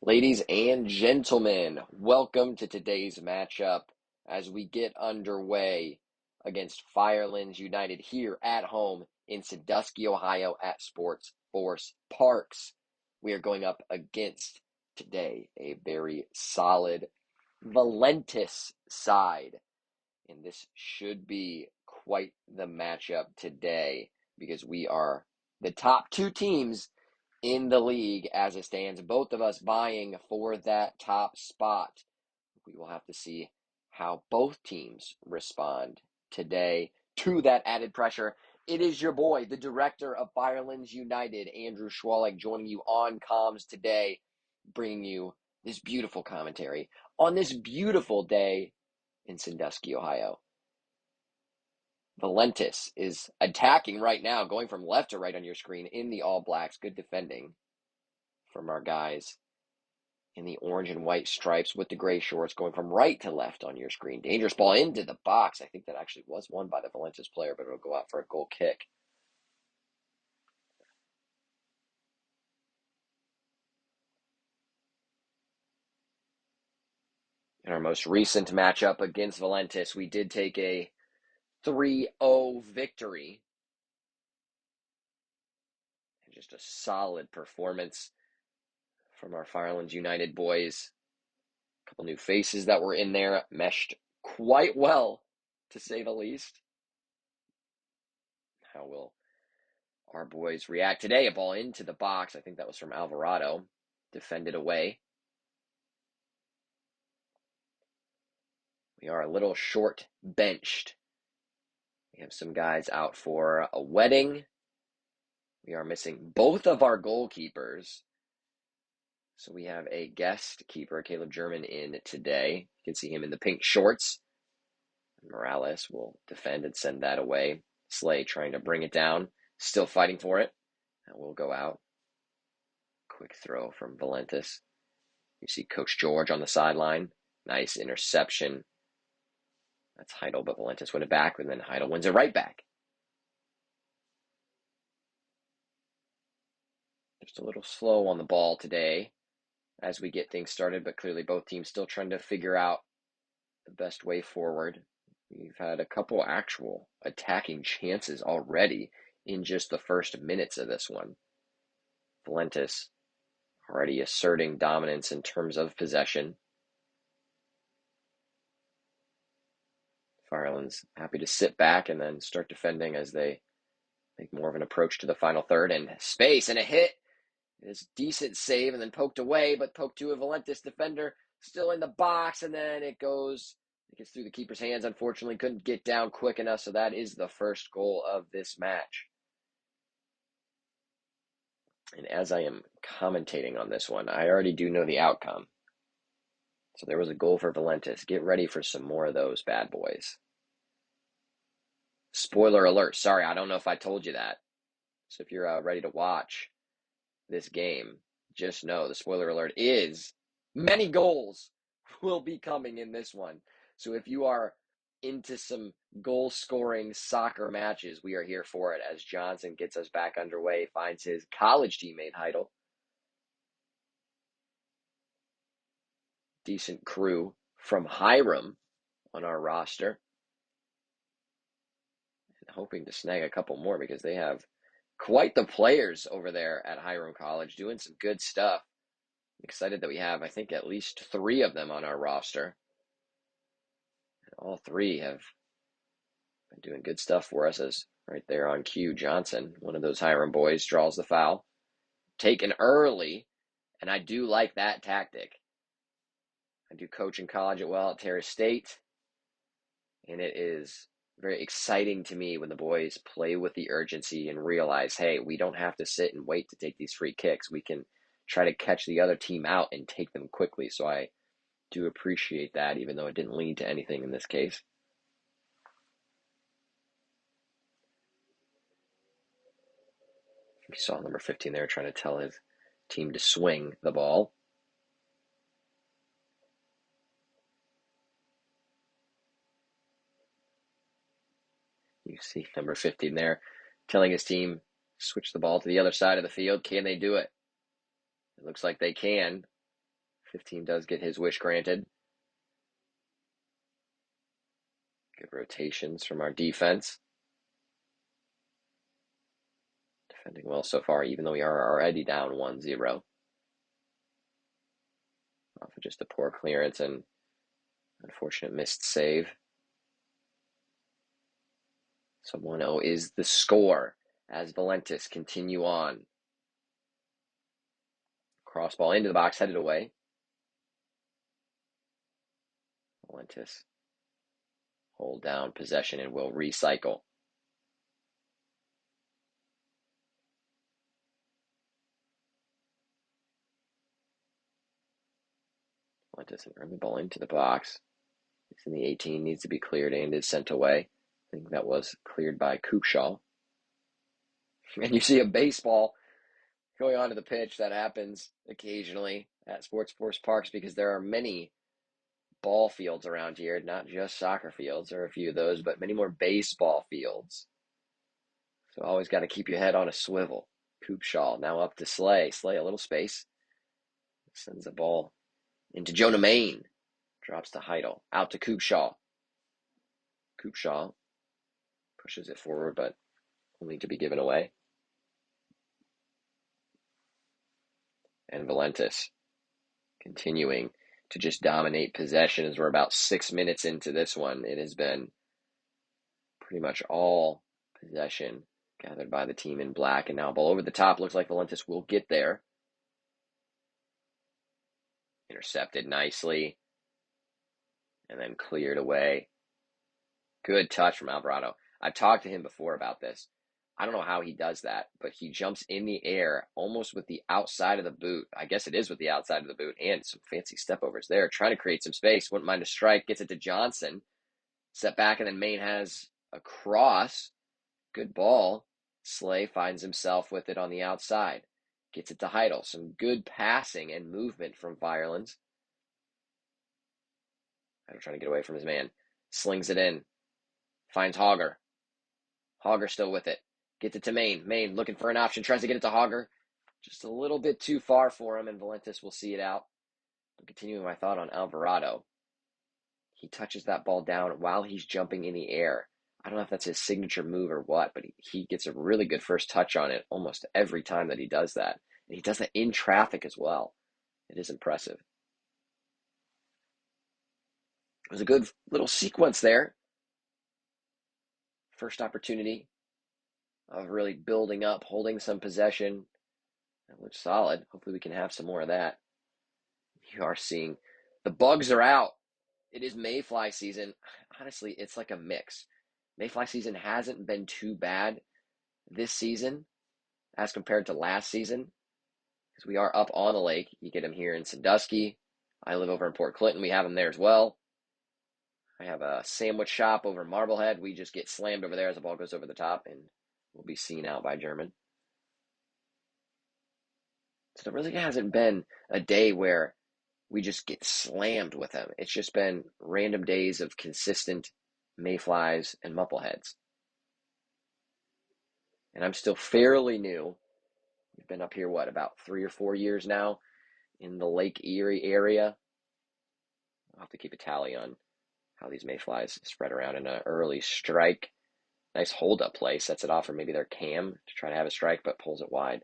Ladies and gentlemen, welcome to today's matchup as we get underway against Firelands United here at home in Sandusky, Ohio at Sports Force Parks. We are going up against today a very solid Valentis side, and this should be quite the matchup today because we are the top two teams in the league as it stands, both of us vying for that top spot. We will have to see how both teams respond today to that added pressure. It is your boy, the director of Firelands United, Andrew Schwalik, joining you on comms today, bringing you this beautiful commentary on this beautiful day in Sandusky, Ohio. Valentis is attacking right now, going from left to right on your screen in the All Blacks. Good defending from our guys in the orange and white stripes with the gray shorts, going from right to left on your screen. Dangerous ball into the box. I think that actually was won by the Valentis player, but it'll go out for a goal kick. In our most recent matchup against Valentis, we did take a 3-0 victory. And just a solid performance from our Firelands United boys. A couple new faces that were in there, meshed quite well, to say the least. How will our boys react today? A ball into the box. I think that was from Alvarado. Defended away. We are a little short benched. We have some guys out for a wedding. We are missing both of our goalkeepers. So we have a guest keeper, Caleb German, in today. You can see him in the pink shorts. Morales will defend and send that away. Slay trying to bring it down. Still fighting for it. That will go out. Quick throw from Valentis. You see Coach George on the sideline. Nice interception. That's Heidel, but Valentis win it back, and then Heidel wins it right back. Just a little slow on the ball today as we get things started, but clearly both teams still trying to figure out the best way forward. We've had a couple actual attacking chances already in just the first minutes of this one. Valentis already asserting dominance in terms of possession. Firelands happy to sit back and then start defending as they make more of an approach to the final third, and space and a hit. It's decent save and then poked away, but poked to a Valentis defender still in the box, and then it gets through the keeper's hands. Unfortunately, couldn't get down quick enough, so that is the first goal of this match. And as I am commentating on this one, I already do know the outcome. So there was a goal for Valentis. Get ready for some more of those bad boys. Spoiler alert. Sorry, I don't know if I told you that. So if you're ready to watch this game, just know the spoiler alert is many goals will be coming in this one. So if you are into some goal-scoring soccer matches, we are here for it as Johnson gets us back underway, finds his college teammate Heidel. Decent crew from Hiram on our roster. And hoping to snag a couple more because they have quite the players over there at Hiram College doing some good stuff. I'm excited that we have, I think, at least 3 of them on our roster. And all 3 have been doing good stuff for us, as right there on cue, Johnson, one of those Hiram boys, draws the foul. Taken early, and I do like that tactic. I do coach in college at Terrace State, and it is very exciting to me when the boys play with the urgency and realize, hey, we don't have to sit and wait to take these free kicks. We can try to catch the other team out and take them quickly. So I do appreciate that, even though it didn't lead to anything in this case. You saw number 15 there trying to tell his team to swing the ball. You see number 15 there telling his team, switch the ball to the other side of the field. Can they do it? It looks like they can. 15 does get his wish granted. Good rotations from our defense. Defending well so far, even though we are already down 1-0. Off of just a poor clearance and unfortunate missed save. So 1-0 is the score as Valentis continue on. Cross ball into the box, headed away. Valentis hold down possession and will recycle. Valentis and earn the ball into the box. It's in the 18, needs to be cleared and is sent away. I think that was cleared by Kupshaw. And you see a baseball going onto the pitch. That happens occasionally at sports parks because there are many ball fields around here, not just soccer fields. There are a few of those, but many more baseball fields. So always got to keep your head on a swivel. Kupshaw now up to Slay. Slay a little space. Sends the ball into Jonah Main. Drops to Heidel. Out to Kupshaw. Kupshaw pushes it forward, but only to be given away. And Valentis continuing to just dominate possession as we're about 6 minutes into this one. It has been pretty much all possession gathered by the team in black. And now ball over the top. Looks like Valentis will get there. Intercepted nicely. And then cleared away. Good touch from Alvarado. I've talked to him before about this. I don't know how he does that, but he jumps in the air almost with the outside of the boot. I guess it is with the outside of the boot, and some fancy stepovers there. Trying to create some space. Wouldn't mind a strike. Gets it to Johnson. Set back, and then Main has a cross. Good ball. Slay finds himself with it on the outside. Gets it to Heidel. Some good passing and movement from Firelands. Heidel trying to get away from his man. Slings it in. Finds Hogger. Hogger still with it. Gets it to Main. Main looking for an option. Tries to get it to Hogger. Just a little bit too far for him, and Valentis will see it out. I'm continuing my thought on Alvarado. He touches that ball down while he's jumping in the air. I don't know if that's his signature move or what, but he gets a really good first touch on it almost every time that he does that. And he does that in traffic as well. It is impressive. It was a good little sequence there. First opportunity of really building up, holding some possession. It looks solid. Hopefully we can have some more of that. You are seeing the bugs are out. It is mayfly season. Honestly, it's like a mix. Mayfly season hasn't been too bad this season as compared to last season because we are up on the lake. You get them here in Sandusky. I live over in Port Clinton. We have them there as well. I have a sandwich shop over in Marblehead. We just get slammed over there as the ball goes over the top and we'll be seen out by German. So there really hasn't been a day where we just get slammed with them. It's just been random days of consistent mayflies and muppleheads. And I'm still fairly new. We've been up here, about 3 or 4 years now in the Lake Erie area. I'll have to keep a tally on how these mayflies spread around in an early strike. Nice hold-up play. Sets it off for maybe their cam to try to have a strike, but pulls it wide.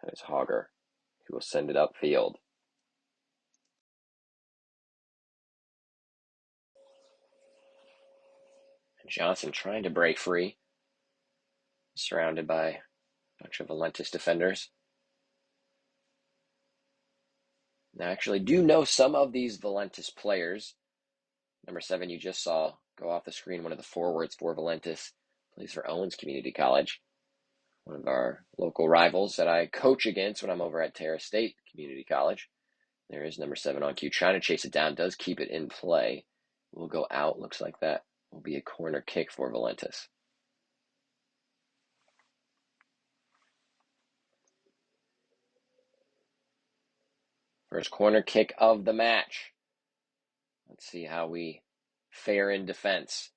That is Hogger, who will send it upfield. And Johnson trying to break free, surrounded by a bunch of Valentis defenders. Now, I actually do know some of these Valentis players. Number 7, you just saw go off the screen, one of the forwards for Valentis, plays for Owens Community College, one of our local rivals that I coach against when I'm over at Terra State Community College. There is number 7 on cue, trying to chase it down, does keep it in play. Will go out, looks like that will be a corner kick for Valentis. First corner kick of the match. Let's see how we fair in defense.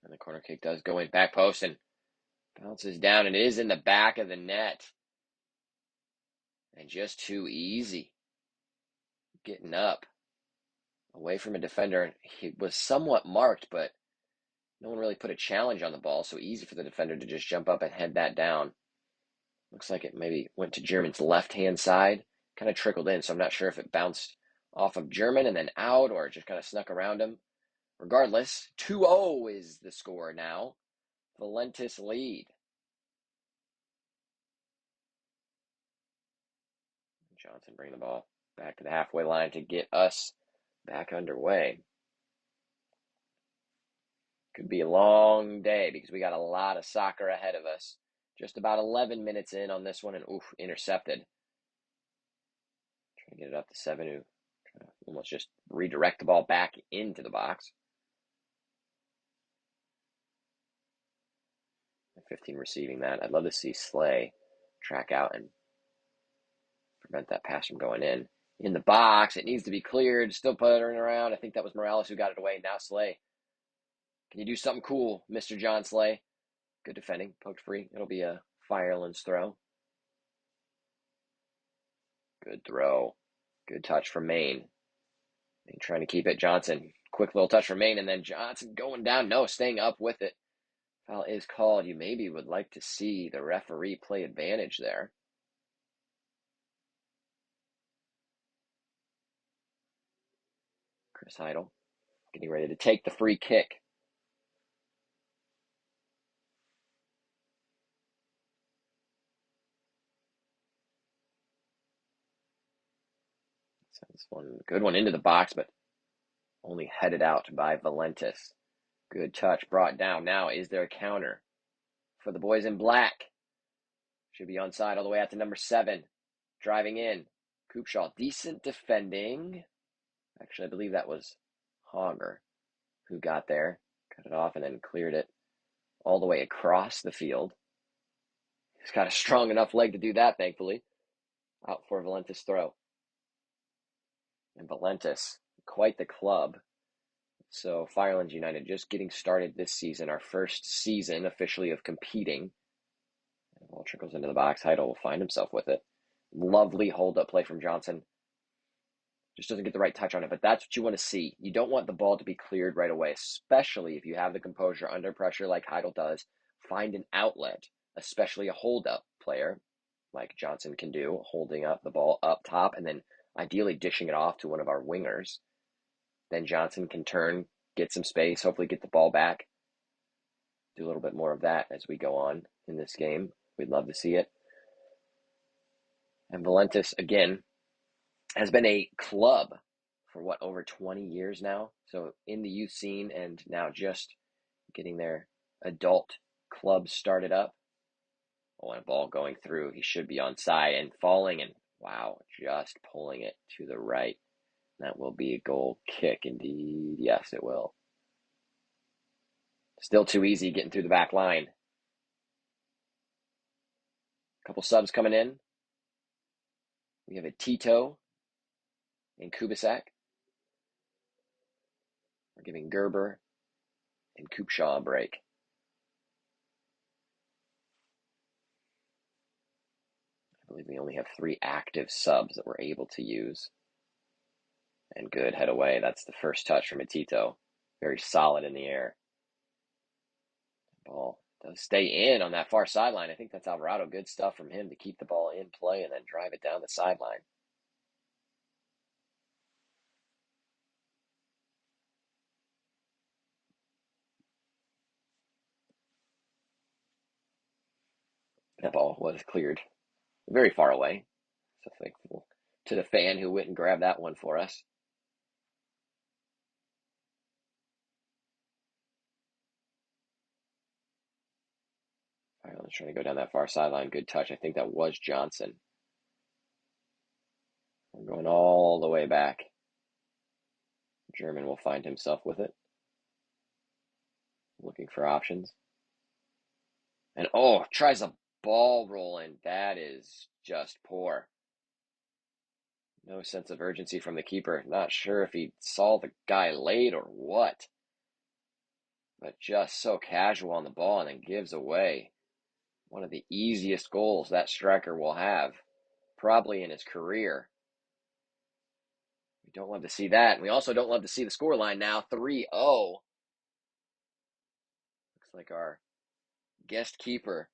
And the corner kick does go in, back post, and bounces down, and it is in the back of the net. And just too easy. Getting up away from a defender. He was somewhat marked, but no one really put a challenge on the ball, so easy for the defender to just jump up and head that down. Looks like it maybe went to German's left-hand side, kind of trickled in, so I'm not sure if it bounced off of German and then out, or it just kind of snuck around him. Regardless, 2-0 is the score now. Valentis lead. Johnson bringing the ball back to the halfway line to get us back underway. Could be a long day because we got a lot of soccer ahead of us. Just about 11 minutes in on this one, and intercepted. Trying to get it up to 7, who trying to almost just redirect the ball back into the box. 15 receiving that. I'd love to see Slay track out and prevent that pass from going in. In the box, it needs to be cleared. Still puttering around. I think that was Morales who got it away. Now Slay. Can you do something cool, Mr. John Slay? Good defending. Poked free. It'll be a Firelands throw. Good throw. Good touch from Maine. Maine trying to keep it. Johnson. Quick little touch from Maine, and then Johnson going down. No, staying up with it. Foul is called. You maybe would like to see the referee play advantage there. Chris Heidel getting ready to take the free kick. This one, good one into the box, but only headed out by Valentis. Good touch brought down. Now, is there a counter for the boys in black? Should be onside all the way out to number 7. Driving in. Koopshaw, decent defending. Actually, I believe that was Hogger who got there, cut it off, and then cleared it all the way across the field. He's got a strong enough leg to do that, thankfully. Out for Valentis' throw. And Valentis, quite the club. So Firelands United just getting started this season, our first season officially of competing. And the ball trickles into the box. Heidel will find himself with it. Lovely hold-up play from Johnson. Just doesn't get the right touch on it, but that's what you want to see. You don't want the ball to be cleared right away, especially if you have the composure under pressure like Heidel does. Find an outlet, especially a hold-up player like Johnson can do, holding up the ball up top and then ideally dishing it off to one of our wingers. Then Johnson can turn, get some space, hopefully get the ball back. Do a little bit more of that as we go on in this game. We'd love to see it. And Valentis, again, has been a club for over 20 years now. So in the youth scene and now just getting their adult club started up. Oh, and a ball going through. He should be onside and falling, and wow, just pulling it to the right. That will be a goal kick indeed. Yes, it will. Still too easy getting through the back line. Couple subs coming in. We have a Tito and Kubisak. We're giving Gerber and Koopshaw a break. I believe we only have 3 active subs that we're able to use. And good head away. That's the first touch from a Tito. Very solid in the air. Ball does stay in on that far sideline. I think that's Alvarado. Good stuff from him to keep the ball in play and then drive it down the sideline. That ball was cleared very far away. So thankful to the fan who went and grabbed that one for us. Ireland's trying to go down that far sideline. Good touch. I think that was Johnson. We're going all the way back. German will find himself with it. Looking for options. And oh, tries a ball rolling. That is just poor. No sense of urgency from the keeper. Not sure if he saw the guy late or what. But just so casual on the ball and then gives away one of the easiest goals that striker will have, probably in his career. We don't love to see that. And we also don't love to see the scoreline now, 3-0. Looks like our guest keeper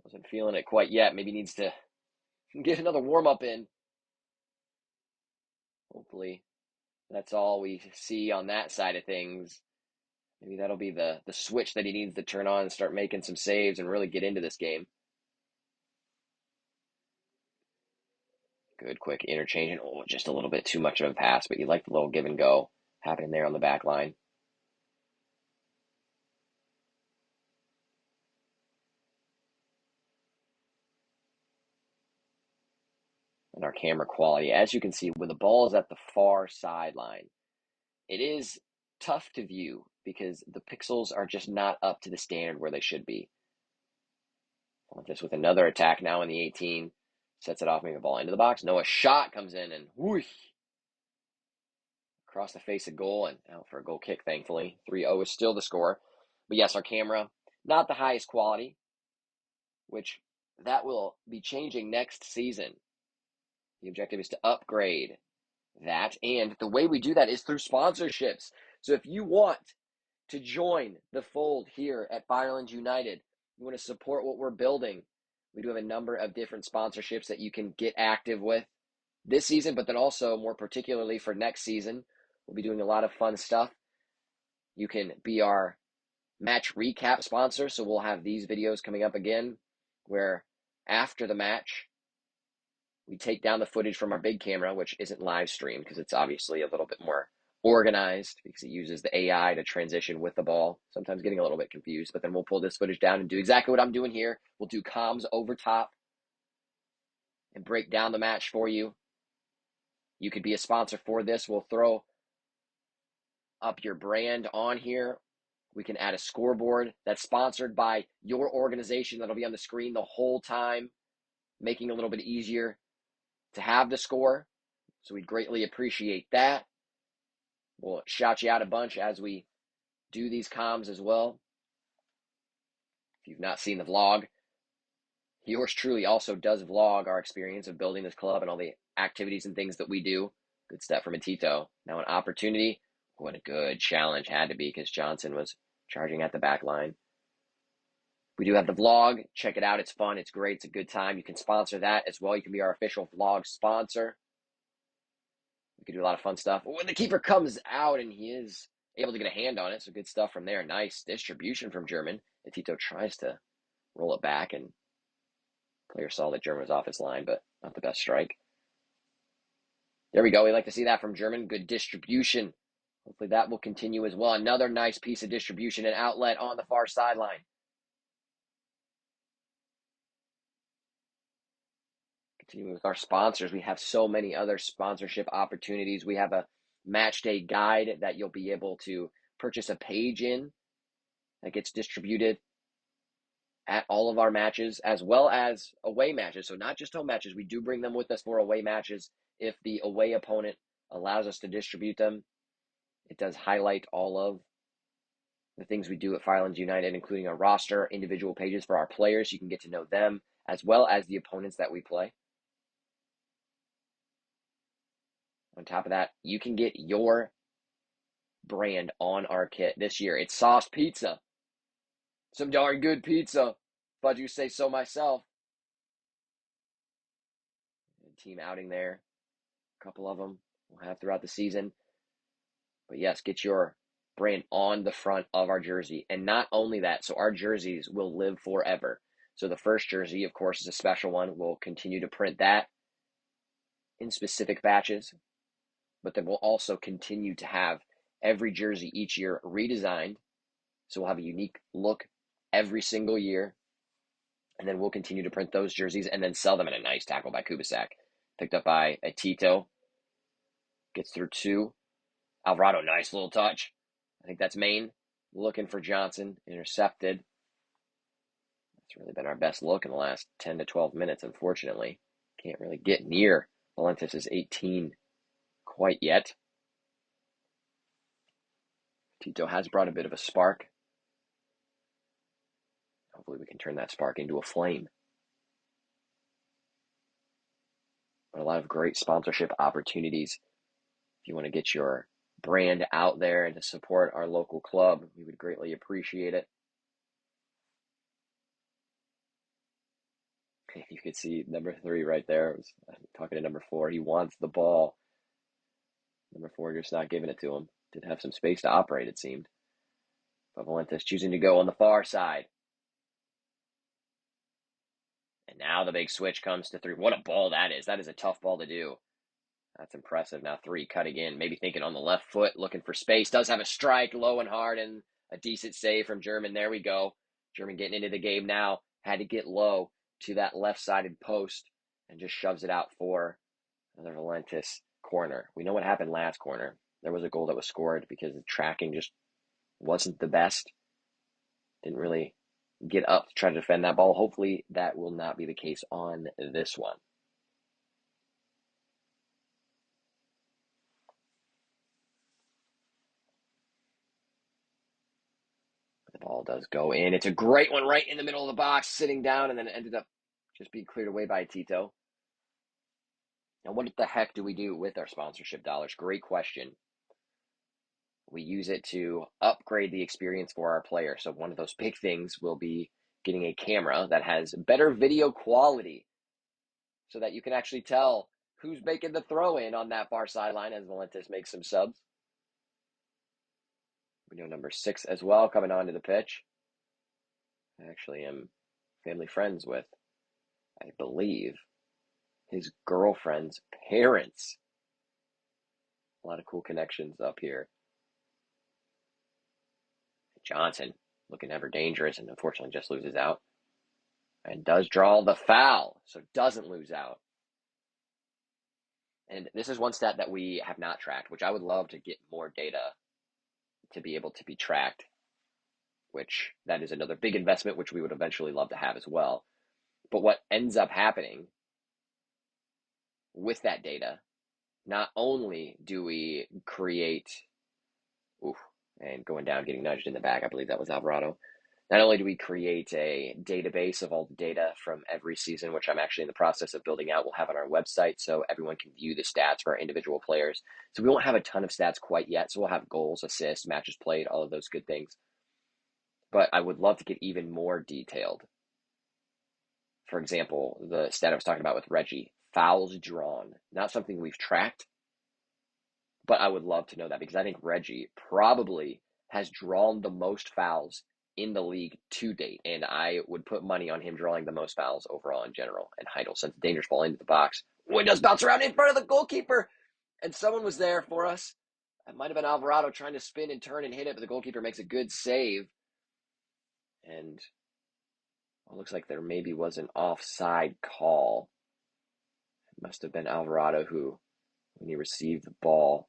wasn't feeling it quite yet. Maybe needs to get another warm-up in. Hopefully that's all we see on that side of things. Maybe that'll be the switch that he needs to turn on and start making some saves and really get into this game. Good quick interchange, and oh, just a little bit too much of a pass, but you like the little give and go happening there on the back line. And our camera quality, as you can see, when the ball is at the far sideline, it is tough to view because the pixels are just not up to the standard where they should be. Valentis with another attack now in the 18. Sets it off, maybe the ball into the box. No, a shot comes in and whoosh, across the face of goal and out for a goal kick, thankfully. 3-0 is still the score. But yes, our camera, not the highest quality, which that will be changing next season. The objective is to upgrade that, and the way we do that is through sponsorships. So if you want to join the fold here at Firelands United, you want to support what we're building, we do have a number of different sponsorships that you can get active with this season, but then also more particularly for next season. We'll be doing a lot of fun stuff. You can be our match recap sponsor, so we'll have these videos coming up again where after the match we take down the footage from our big camera, which isn't live streamed because it's obviously a little bit more organized because it uses the AI to transition with the ball, sometimes getting a little bit confused, but then we'll pull this footage down and do exactly what I'm doing here. We'll do comms over top and break down the match for you. You could be a sponsor for this. We'll throw up your brand on here. We can add a scoreboard that's sponsored by your organization that'll be on the screen the whole time, making it a little bit easier to have the score. So we'd greatly appreciate that. We'll shout you out a bunch as we do these comms as well. If you've not seen the vlog, yours truly also does vlog our experience of building this club and all the activities and things that we do. Good stuff from Tito. Now an opportunity. What a good challenge had to be because Johnson was charging at the back line. We do have the vlog. Check it out. It's fun. It's great. It's a good time. You can sponsor that as well. You can be our official vlog sponsor. We can do a lot of fun stuff. When the keeper comes out and he is able to get a hand on it, so good stuff from there. Nice distribution from German. Tito tries to roll it back, and player saw that German was off his line, but not the best strike. There we go. We like to see that from German. Good distribution. Hopefully that will continue as well. Another nice piece of distribution and outlet on the far sideline. Continuing with our sponsors, we have so many other sponsorship opportunities. We have a match day guide that you'll be able to purchase a page in that gets distributed at all of our matches, as well as away matches. So not just home matches. We do bring them with us for away matches if the away opponent allows us to distribute them. It does highlight all of the things we do at Firelands United, including our roster, individual pages for our players. You can get to know them, as well as the opponents that we play. On top of that, you can get your brand on our kit this year. It's sauce pizza. Some darn good pizza, if I do say so myself. Team outing there. A couple of them we'll have throughout the season. But yes, get your brand on the front of our jersey. And not only that, so our jerseys will live forever. So the first jersey, of course, is a special one. We'll continue to print that in specific batches. But then we'll also continue to have every jersey each year redesigned. So we'll have a unique look every single year. And then we'll continue to print those jerseys and then sell them in a nice tackle by Kubisak. Picked up by Tito. Gets through two. Alvarado, nice little touch. I think that's Maine. looking for Johnson, intercepted. It's really been our best look in the last 10 to 12 minutes, unfortunately. Can't really get near Valentis' 18 quite yet. Tito has brought a bit of a spark. Hopefully we can turn that spark into a flame. But a lot of great sponsorship opportunities. If you want to get your brand out there and to support our local club, we would greatly appreciate it. You could see number 3 right there. I was talking to number 4. He wants the ball. Number 4 just not giving it to him. Did have some space to operate, it seemed. But Valentis choosing to go on the far side. And now the big switch comes to 3. What a ball that is. That is a tough ball to do. That's impressive. Now 3 cutting in, maybe thinking on the left foot, looking for space. Does have a strike low and hard and a decent save from German. There we go. German getting into the game now. Had to get low to that left-sided post and just shoves it out for another Valentis corner. We know what happened last corner. There was a goal that was scored because the tracking just wasn't the best. Didn't really get up to try to defend that ball. Hopefully that will not be the case on this one. The ball does go in. It's a great one right in the middle of the box, sitting down, and then it ended up just being cleared away by Tito. Now, what the heck do we do with our sponsorship dollars? Great question. We use it to upgrade the experience for our players. So one of those big things will be getting a camera that has better video quality so that you can actually tell who's making the throw in on that far sideline as Valentis makes some subs. We know number 6 as well coming onto the pitch. I actually am family friends with, I believe, his girlfriend's parents. A lot of cool connections up here. Johnson looking ever dangerous and unfortunately just loses out. And does draw the foul, so doesn't lose out. And this is one stat that we have not tracked, which I would love to get more data to be able to be tracked, which that is another big investment, which we would eventually love to have as well. But what ends up happening with that data, not only do we create, and going down, getting nudged in the back, I believe that was Alvarado. Not only do we create a database of all the data from every season, which I'm actually in the process of building out, we'll have on our website so everyone can view the stats for our individual players. So we won't have a ton of stats quite yet. So we'll have goals, assists, matches played, all of those good things. But I would love to get even more detailed. For example, the stat I was talking about with Reggie, fouls drawn, not something we've tracked, but I would love to know that because I think Reggie probably has drawn the most fouls in the league to date, and I would put money on him drawing the most fouls overall in general. And Heidel sends a dangerous ball into the box. It does bounce around in front of the goalkeeper, and someone was there for us. It might have been Alvarado trying to spin and turn and hit it, but the goalkeeper makes a good save. And it looks like there maybe was an offside call. It must have been Alvarado who, when he received the ball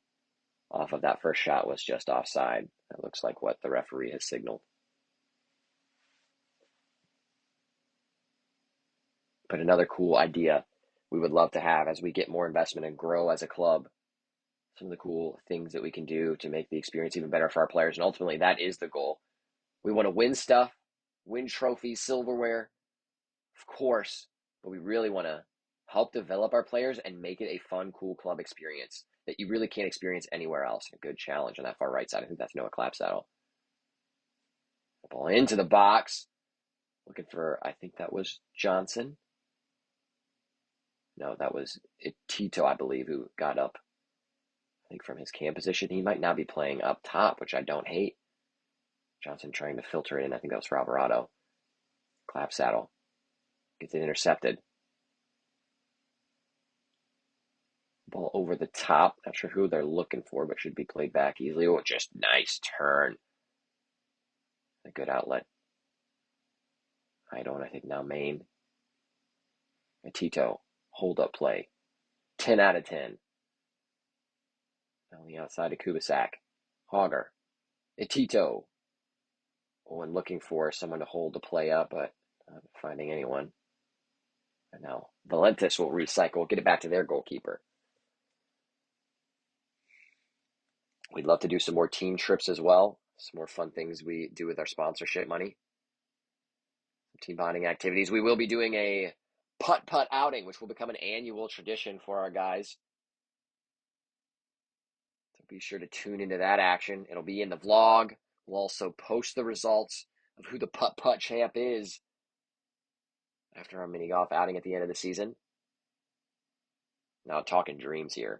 off of that first shot, was just offside. That looks like what the referee has signaled. But another cool idea we would love to have as we get more investment and grow as a club, some of the cool things that we can do to make the experience even better for our players. And ultimately, that is the goal. We want to win stuff, win trophies, silverware, of course, but we really want to help develop our players and make it a fun, cool club experience that you really can't experience anywhere else. A good challenge on that far right side. I think that's Noah Clapsaddle. Ball into the box. Looking for, I think that was Johnson. No, that was Tito, I believe, who got up, I think, from his cam position. He might now be playing up top, which I don't hate. Johnson trying to filter it in. I think that was for Alvarado. Clapsaddle gets it intercepted. Ball over the top. Not sure who they're looking for, but should be played back easily. Oh, just nice turn. A good outlet. I think now Maine. And Tito. Hold up play. 10 out of 10. On the outside of Kubisak. Hogger. Tito. When looking for someone to hold the play up, but not finding anyone. And now Valentis will recycle, get it back to their goalkeeper. We'd love to do some more team trips as well. Some more fun things we do with our sponsorship money. Team bonding activities. We will be doing a putt-putt outing, which will become an annual tradition for our guys. So be sure to tune into that action. It'll be in the vlog. We'll also post the results of who the putt-putt champ is after our mini golf outing at the end of the season. Now, talking dreams here.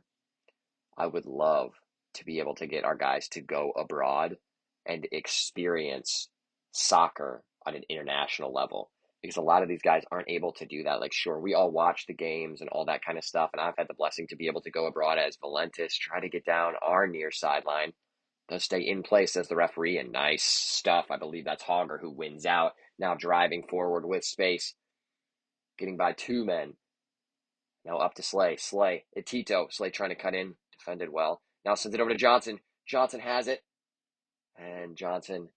I would love to be able to get our guys to go abroad and experience soccer on an international level, because a lot of these guys aren't able to do that. Like, sure, we all watch the games and all that kind of stuff, and I've had the blessing to be able to go abroad as Valentis, try to get down our near sideline. Does stay in place as the referee, and nice stuff. I believe that's Hogger who wins out, now driving forward with space, getting by two men. Now up to Slay. Tito. Slay trying to cut in, defended well. Now sends it over to Johnson. Johnson has it, and Johnson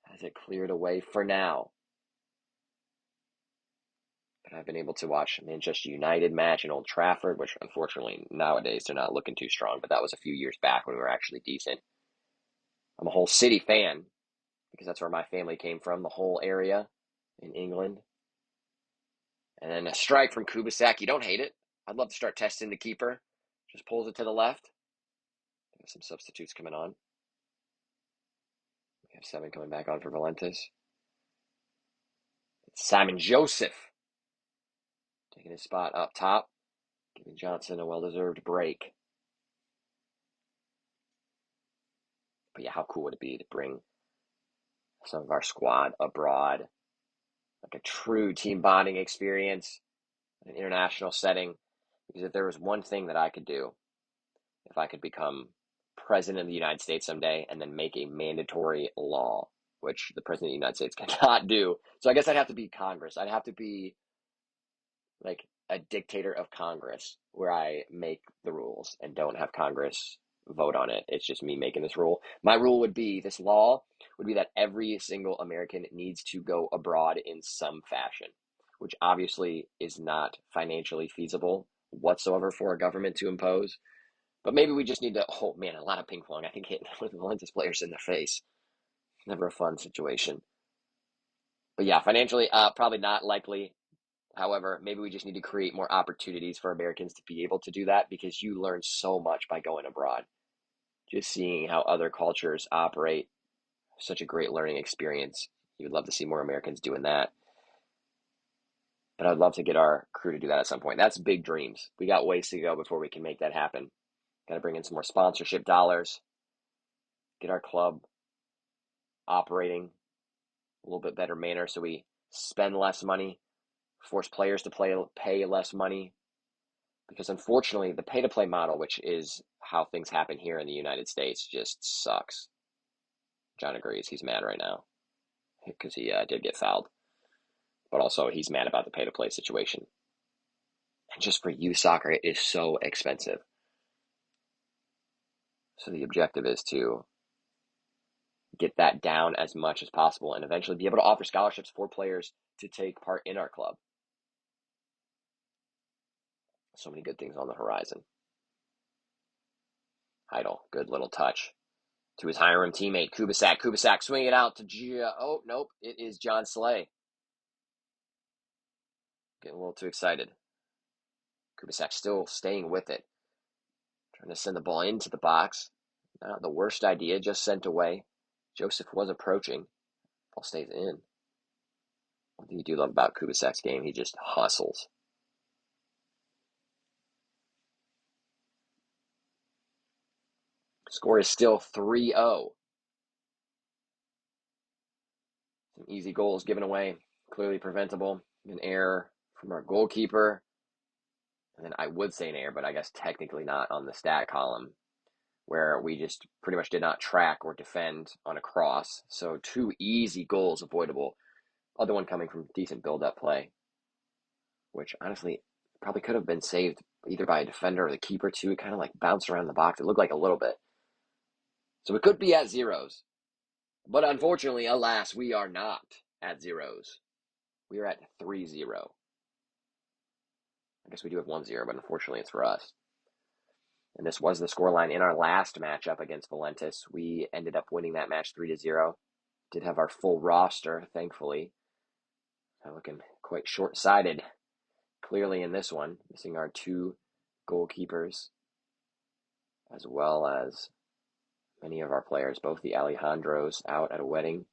has it cleared away for now. But I've been able to watch Manchester United match in Old Trafford, which unfortunately nowadays they're not looking too strong, but that was a few years back when we were actually decent. I'm a Hull City fan because that's where my family came from, the whole area in England. And then a strike from Kubisak. You don't hate it. I'd love to start testing the keeper. Just pulls it to the left. There's some substitutes coming on. We have 7 coming back on for Valentis. Simon Joseph taking his spot up top, giving Johnson a well-deserved break. But yeah, how cool would it be to bring some of our squad abroad? Like a true team bonding experience in an international setting. Because if there was one thing that I could do, if I could become president of the United States someday and then make a mandatory law, which the president of the United States cannot do. So I guess I'd have to be Congress. I'd have to be like a dictator of Congress where I make the rules and don't have Congress vote on it. It's just me making this rule. My rule would be, this law would be that every single American needs to go abroad in some fashion, which obviously is not financially feasible whatsoever for a government to impose. But maybe we just need to, oh man, a lot of ping pong. I think hitting one of the Valentis players in the face. Never a fun situation. But yeah, financially, probably not likely. However, maybe we just need to create more opportunities for Americans to be able to do that, because you learn so much by going abroad. Just seeing how other cultures operate, such a great learning experience. You would love to see more Americans doing that. But I'd love to get our crew to do that at some point. That's big dreams. We got ways to go before we can make that happen. Got to bring in some more sponsorship dollars, get our club operating a little bit better manner so we spend less money, force players to pay less money. Because unfortunately, the pay-to-play model, which is how things happen here in the United States, just sucks. John agrees. He's mad right now because he did get fouled. But also, he's mad about the pay-to-play situation. And just for youth soccer, it is so expensive. So the objective is to get that down as much as possible and eventually be able to offer scholarships for players to take part in our club. So many good things on the horizon. Heidel, good little touch to his Hiram teammate, Kubisak. Kubisak swinging it out to oh, nope, it is John Slay. Getting a little too excited. Kubisak still staying with it. Trying to send the ball into the box. Not the worst idea, just sent away. Joseph was approaching. Ball stays in. One thing you do love about Kubisak's game, he just hustles. Score is still 3-0. Some easy goals given away, clearly preventable. An error from our goalkeeper. And then I would say an error, but I guess technically not on the stat column, where we just pretty much did not track or defend on a cross. So 2 easy goals avoidable. Other one coming from decent build-up play, which honestly probably could have been saved either by a defender or the keeper too. It kind of like bounced around the box. It looked like a little bit. So we could be at zeros. But unfortunately, alas, we are not at zeros. We are at 3-0. I guess we do have 1-0, but unfortunately it's for us. And this was the scoreline in our last matchup against Valentis. We ended up winning that match 3-0. Did have our full roster, thankfully. I'm looking quite short-sighted, clearly in this one, missing our 2 goalkeepers, as well as many of our players, both the Alejandros out at a wedding.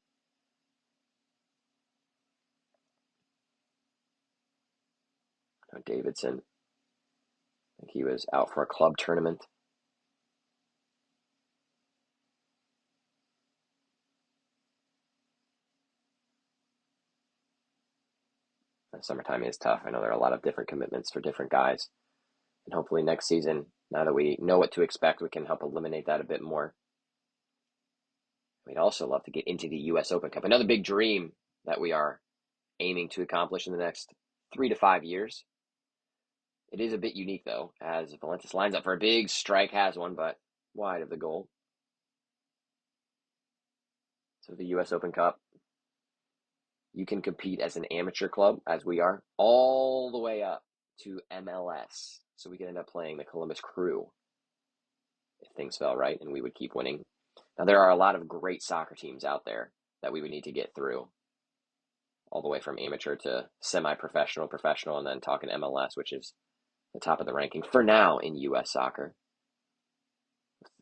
Davidson, I think he was out for a club tournament. Summertime is tough. I know there are a lot of different commitments for different guys. And hopefully next season, now that we know what to expect, we can help eliminate that a bit more. We'd also love to get into the U.S. Open Cup. Another big dream that we are aiming to accomplish in the next 3 to 5 years. It is a bit unique, though, as Valentis lines up for a big strike, has one, but wide of the goal. So the U.S. Open Cup, you can compete as an amateur club, as we are, all the way up to MLS. So we could end up playing the Columbus Crew if things fell right and we would keep winning. Now, there are a lot of great soccer teams out there that we would need to get through, all the way from amateur to semi-professional, professional, and then talking MLS, which is the top of the ranking for now in U.S. soccer,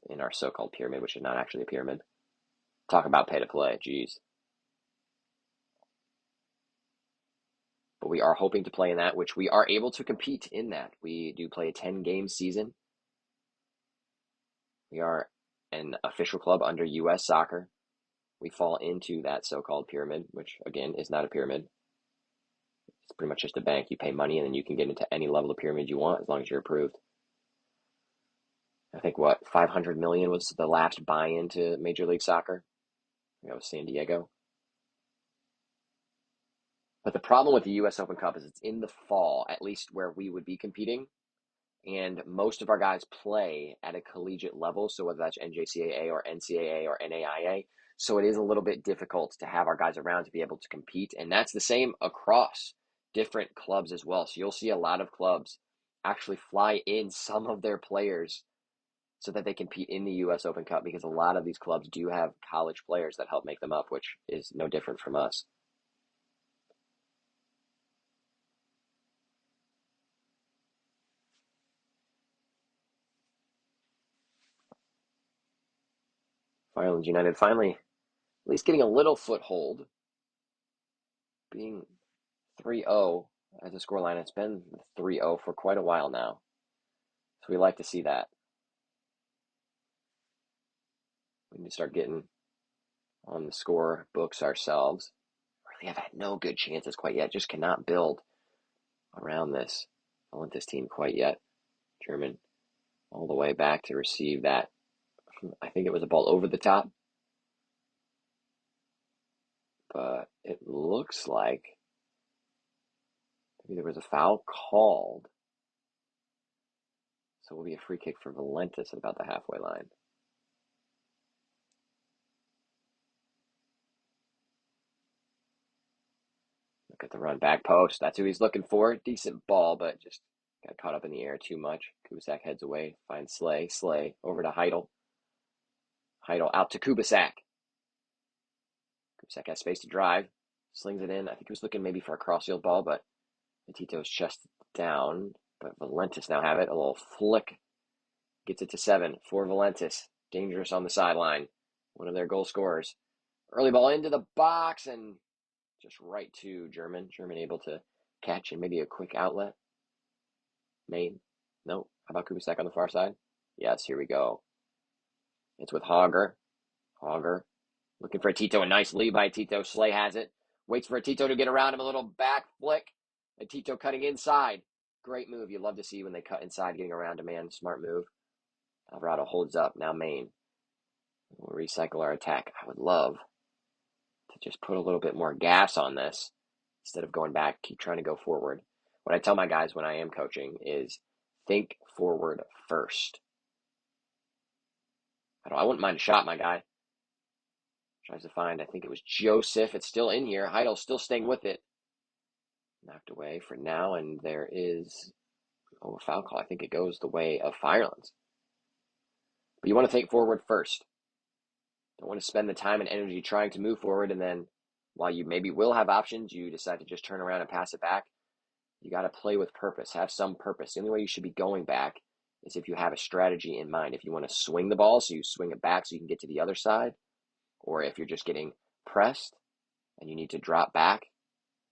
in our so-called pyramid, which is not actually a pyramid. Talk about pay to play, geez. But we are hoping to play in that, which we are able to compete in that. We do play a 10-game season. We are an official club under U.S. soccer. We fall into that so-called pyramid, which, again, is not a pyramid. It's pretty much just a bank. You pay money, and then you can get into any level of pyramid you want as long as you're approved. I think, $500 million was the last buy-in to Major League Soccer. That was San Diego. But the problem with the U.S. Open Cup is it's in the fall, at least where we would be competing. And most of our guys play at a collegiate level, so whether that's NJCAA or NCAA or NAIA. So it is a little bit difficult to have our guys around to be able to compete. And that's the same across different clubs as well. So you'll see a lot of clubs actually fly in some of their players so that they compete in the U.S. Open Cup, because a lot of these clubs do have college players that help make them up, which is no different from us. Firelands United finally at least getting a little foothold, being 3-0 as a scoreline. It's been 3-0 for quite a while now, so we like to see that. We need to start getting on the score books ourselves. Really have had no good chances quite yet. Just cannot build around this Valentis team quite yet. German all the way back to receive that. I think it was a ball over the top, but it looks like maybe there was a foul called. So it will be a free kick for Valentis at about the halfway line. Look at the run back post. That's who he's looking for. Decent ball, but just got caught up in the air too much. Kubisak heads away, finds Slay. Slay over to Heidel. Heidel out to Kubisak. Kubisak has space to drive. Slings it in. I think he was looking maybe for a cross-field ball, but Tito's chest down. But Valentis now have it. A little flick. Gets it to 7 for Valentis. Dangerous on the sideline. One of their goal scorers. Early ball into the box and just right to German. German able to catch and maybe a quick outlet. Main. No. How about Kubisak on the far side? Yes, here we go. It's with Hogger. Hogger looking for a Tito. A nice lead by Tito. Slay has it. Waits for a Tito to get around him. A little back flick. And Tito cutting inside. Great move. You love to see when they cut inside, getting around a man. Smart move. Alvarado holds up. Now Main. We'll recycle our attack. I would love to just put a little bit more gas on this instead of going back. Keep trying to go forward. What I tell my guys when I am coaching is think forward first. I wouldn't mind a shot, my guy. Tries to find, I think it was Joseph. It's still in here. Heidel's still staying with it. Knocked away for now, and there is, a foul call. I think it goes the way of Firelands. But you want to think forward first. Don't want to spend the time and energy trying to move forward, and then while you maybe will have options, you decide to just turn around and pass it back. You got to play with purpose, have some purpose. The only way you should be going back is if you have a strategy in mind. If you want to swing the ball, so you swing it back so you can get to the other side, or if you're just getting pressed and you need to drop back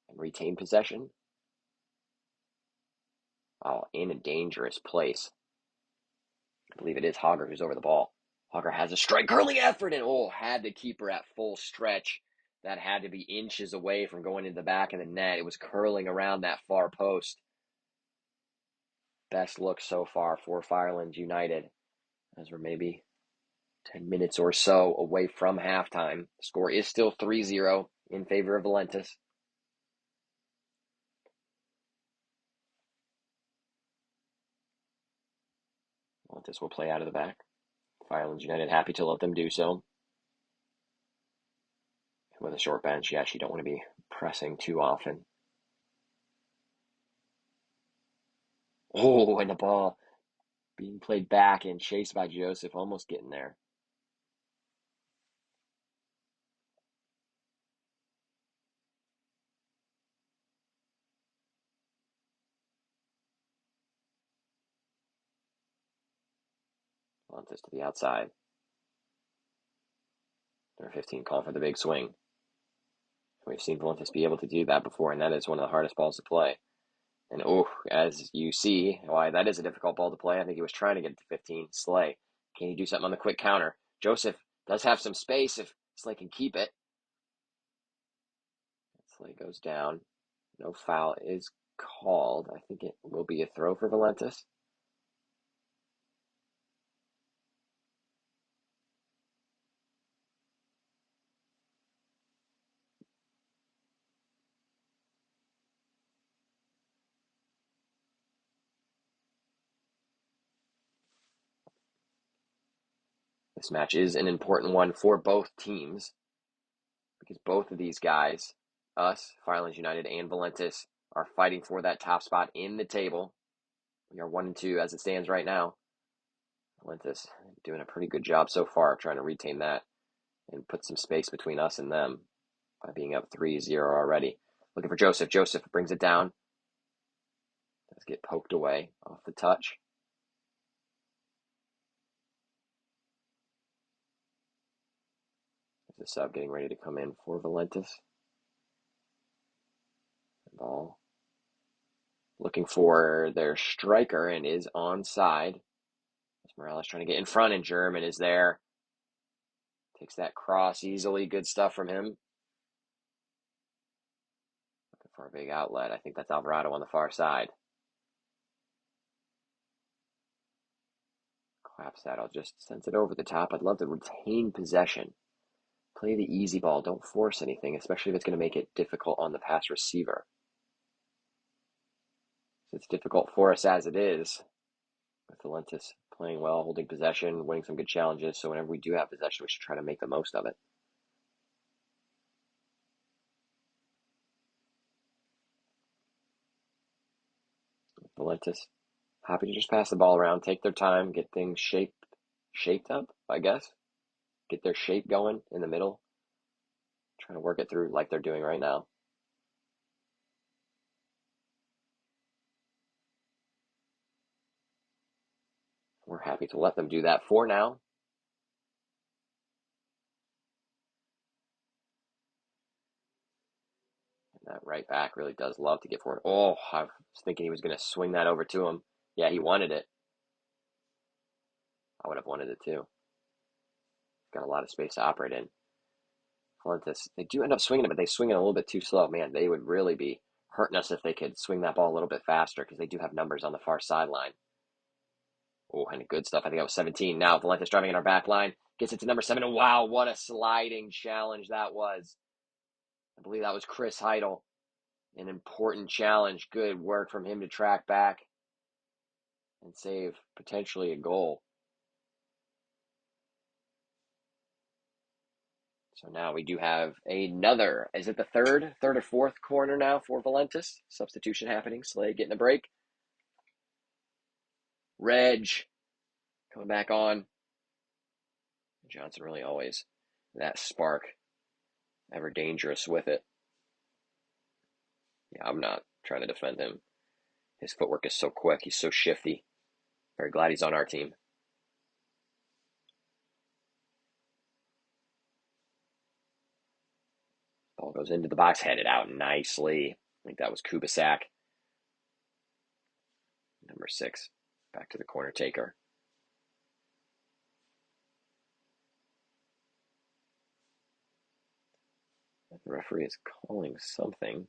and retain possession. Oh, in a dangerous place. I believe it is Hogger who's over the ball. Hogger has a strike, curling effort, and had the keeper at full stretch. That had to be inches away from going into the back of the net. It was curling around that far post. Best look so far for Firelands United, as we're maybe 10 minutes or so away from halftime. The score is still 3-0 in favor of Valentis. Valentis will play out of the back. Firelands United happy to let them do so. With a short bench, you actually don't want to be pressing too often. And the ball being played back and chased by Joseph, almost getting there. Valentis to the outside. Number 15 calling for the big swing. We've seen Valentis be able to do that before, and that is one of the hardest balls to play. And as you see, why that is a difficult ball to play. I think he was trying to get it to 15. Slay. Can he do something on the quick counter? Joseph does have some space if Slay can keep it. Slay goes down. No foul is called. I think it will be a throw for Valentis. This match is an important one for both teams because both of these guys, us, Firelands United, and Valentis, are fighting for that top spot in the table. We are 1 and 2 as it stands right now. Valentis doing a pretty good job so far trying to retain that and put some space between us and them by being up 3-0 already. Looking for Joseph. Joseph brings it down. Does get poked away off the touch. There's a sub getting ready to come in for Valentis. Ball. Looking for their striker and is onside. Morales trying to get in front, and German is there. Takes that cross easily. Good stuff from him. Looking for a big outlet. I think that's Alvarado on the far side. Claps that. I'll just send it over the top. I'd love to retain possession. Play the easy ball. Don't force anything, especially if it's going to make it difficult on the pass receiver. It's difficult for us as it is, with Valentis playing well, holding possession, winning some good challenges. So whenever we do have possession, we should try to make the most of it. Valentis happy to just pass the ball around, take their time, get things shaped up, I guess. Get their shape going in the middle. Trying to work it through like they're doing right now. We're happy to let them do that for now. And that right back really does love to get forward. I was thinking he was going to swing that over to him. Yeah, he wanted it. I would have wanted it too. Got a lot of space to operate in. Valentis, they do end up swinging it, but they swing it a little bit too slow. Man, they would really be hurting us if they could swing that ball a little bit faster because they do have numbers on the far sideline. And good stuff. I think that was 17. Now Valentis driving in our back line. Gets it to number 7. And wow, what a sliding challenge that was. I believe that was Chris Heidel. An important challenge. Good work from him to track back and save potentially a goal. So now we do have another, is it the third or fourth corner now for Valentis? Substitution happening. Slade getting a break. Reg coming back on. Johnson really always that spark, ever dangerous with it. Yeah, I'm not trying to defend him. His footwork is so quick. He's so shifty. Very glad he's on our team. Ball goes into the box, headed out nicely. I think that was Kubisak. Number 6, back to the corner taker. The referee is calling something.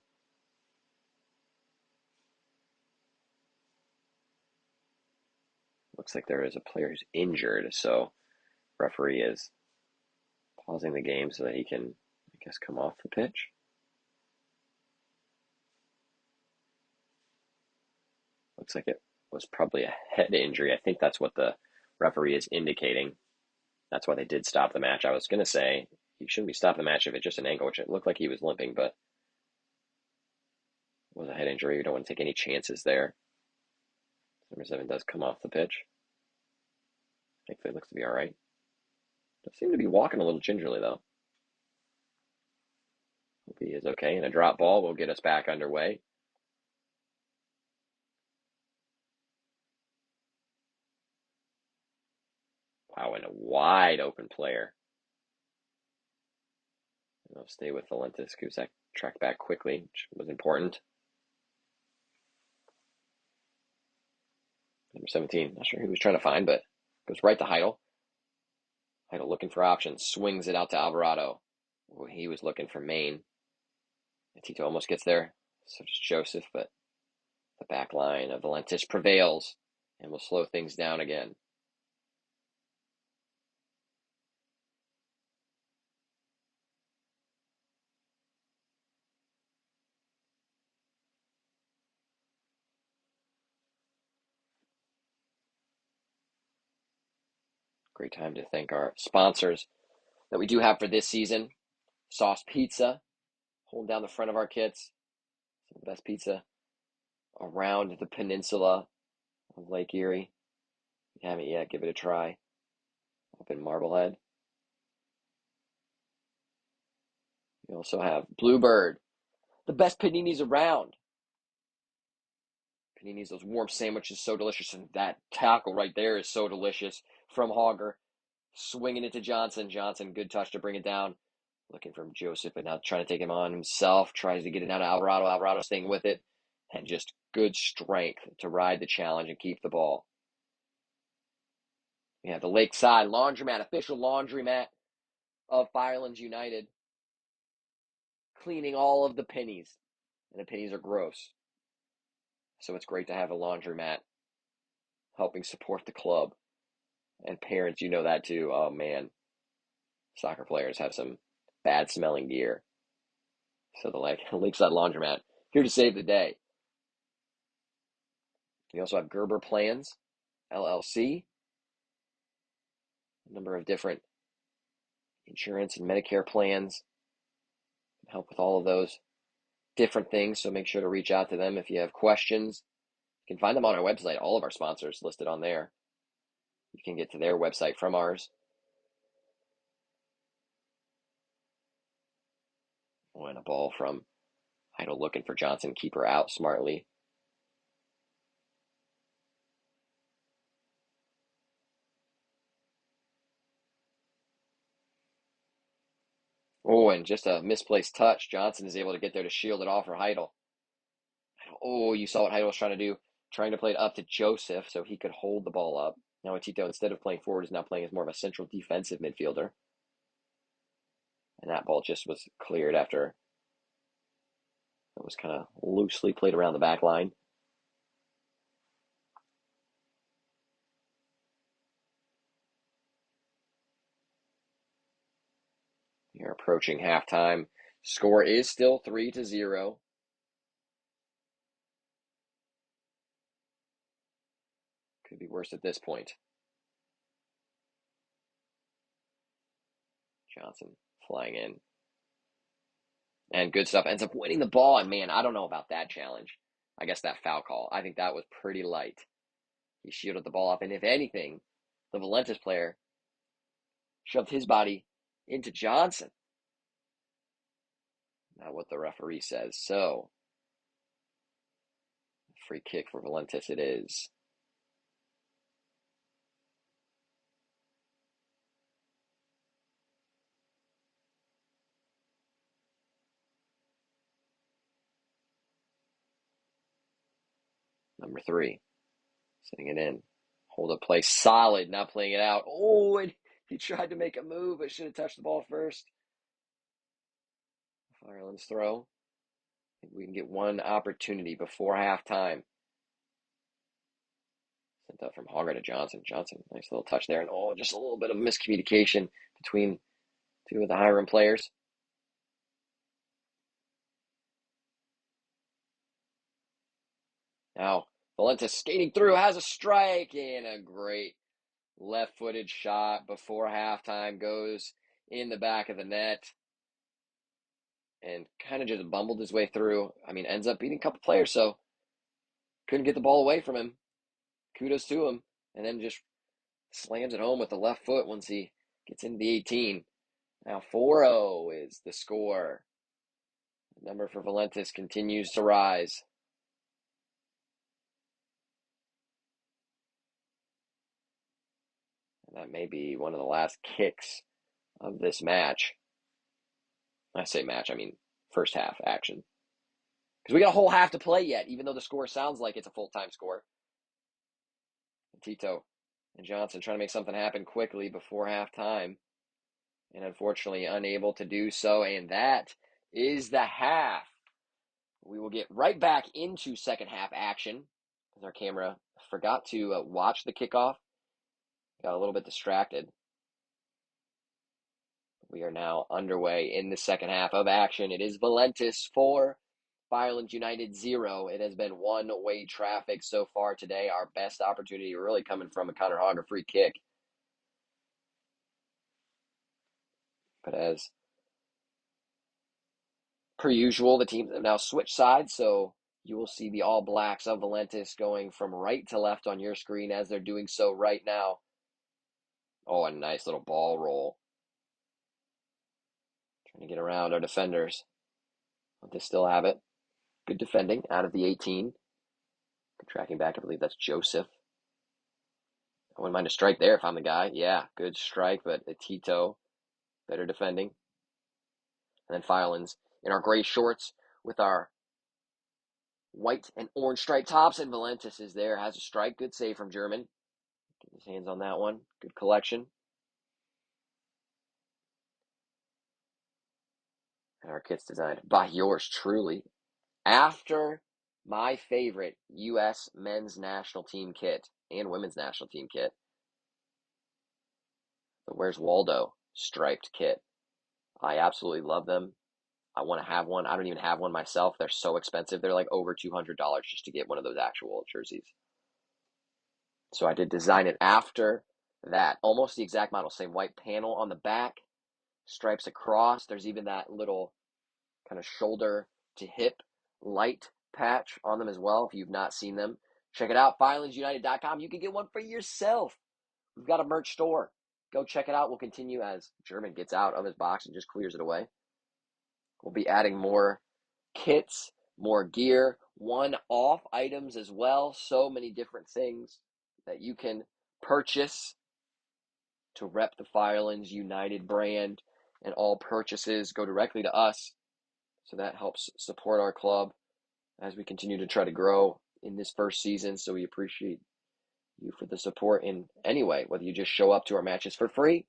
Looks like there is a player who's injured, so referee is pausing the game so that he can, I guess, come off the pitch. Looks like it was probably a head injury. I think that's what the referee is indicating. That's why they did stop the match. I was going to say he shouldn't be stopping the match if it's just an ankle, which it looked like he was limping, but it was a head injury. We don't want to take any chances there. Number 7 does come off the pitch. Thankfully, it looks to be all right. Does seem to be walking a little gingerly, though. Hope he is okay. And a drop ball will get us back underway. Wow, and a wide open player. I'll stay with Valentis. Kubisak tracked back quickly, which was important. Number 17, not sure who he was trying to find, but goes right to Heidel. Heidel looking for options, swings it out to Alvarado. Well, he was looking for Maine. Tito almost gets there, so does Joseph, but the back line of Valentis prevails and will slow things down again. Great time to thank our sponsors that we do have for this season. Sauce Pizza, holding down the front of our kits. Some of the best pizza around the peninsula of Lake Erie. If you haven't yet, give it a try. Up in Marblehead. We also have Bluebird, the best paninis around. Paninis, those warm sandwiches, so delicious. And that tackle right there is so delicious from Hogger. Swinging it to Johnson. Johnson, good touch to bring it down. Looking from Joseph, but now trying to take him on himself. Tries to get it down to Alvarado. Alvarado staying with it. And just good strength to ride the challenge and keep the ball. We have the Lakeside Laundromat, official laundromat of Firelands United. Cleaning all of the pennies. And the pennies are gross. So it's great to have a laundromat helping support the club. And parents, you know that too. Oh, man. Soccer players have some bad smelling gear. So the Lakeside Laundromat, here to save the day. We also have Gerber Plans, LLC. A number of different insurance and Medicare plans. Help with all of those different things. So make sure to reach out to them if you have questions. You can find them on our website. All of our sponsors listed on there. You can get to their website from ours. Oh, and a ball from Heidel looking for Johnson. Keeper out smartly. Oh, and just a misplaced touch. Johnson is able to get there to shield it off for Heidel. Oh, you saw what Heidel was trying to do. Trying to play it up to Joseph so he could hold the ball up. Now Tito, instead of playing forward, is now playing as more of a central defensive midfielder. And that ball just was cleared after it was kind of loosely played around the back line. We are approaching halftime. Score is still 3-0. Could be worse at this point. Johnson flying in. And good stuff. Ends up winning the ball. And man, I don't know about that challenge. I guess that foul call. I think that was pretty light. He shielded the ball off. And if anything, the Valentis player shoved his body into Johnson. Not what the referee says. So, free kick for Valentis it is. Number 3. Sitting it in. Hold up play. Solid. Not playing it out. Oh, and he tried to make a move, but should have touched the ball first. Firelands throw. I think we can get one opportunity before halftime. Sent up from Hogger to Johnson. Johnson, nice little touch there. And just a little bit of miscommunication between two of the Hiram players. Now, Valentis skating through, has a strike, and a great left-footed shot before halftime goes in the back of the net. And kind of just bumbled his way through. I mean, ends up beating a couple players, so couldn't get the ball away from him. Kudos to him. And then just slams it home with the left foot once he gets into the 18. Now 4-0 is the score. The number for Valentis continues to rise. And that may be one of the last kicks of this match. I say match, I mean first half action. Because we got a whole half to play yet, even though the score sounds like it's a full-time score. Tito and Johnson trying to make something happen quickly before halftime. And unfortunately unable to do so. And that is the half. We will get right back into second half action because our camera forgot to watch the kickoff. Got a little bit distracted. We are now underway in the second half of action. It is Valentis 4, Firelands United 0. It has been one-way traffic so far today. Our best opportunity really coming from a Connor Hogger free kick. But as per usual, the teams have now switched sides, so you will see the All Blacks of Valentis going from right to left on your screen as they're doing so right now. Oh, a nice little ball roll. Trying to get around our defenders. But they still have it. Good defending out of the 18. Good tracking back. I believe that's Joseph. I wouldn't mind a strike there if I'm the guy. Yeah, good strike, but Tito, better defending. And then Firelands in our gray shorts with our white and orange striped tops, and Valentis is there, has a strike. Good save from German. Get his hands on that one. Good collection. And our kit's designed by yours truly. After my favorite U.S. men's national team kit and women's national team kit, the Where's Waldo striped kit. I absolutely love them. I want to have one. I don't even have one myself. They're so expensive. They're like over $200 just to get one of those actual jerseys. So I did design it after that. Almost the exact model. Same white panel on the back, stripes across. There's even that little kind of shoulder to hip light patch on them as well. If you've not seen them, check it out. FirelandsUnited.com. You can get one for yourself. We've got a merch store. Go check it out. We'll continue as German gets out of his box and just clears it away. We'll be adding more kits, more gear, one-off items as well. So many different things that you can purchase to rep the Firelands United brand, and all purchases go directly to us. So that helps support our club as we continue to try to grow in this first season. So we appreciate you for the support in any way, whether you just show up to our matches for free.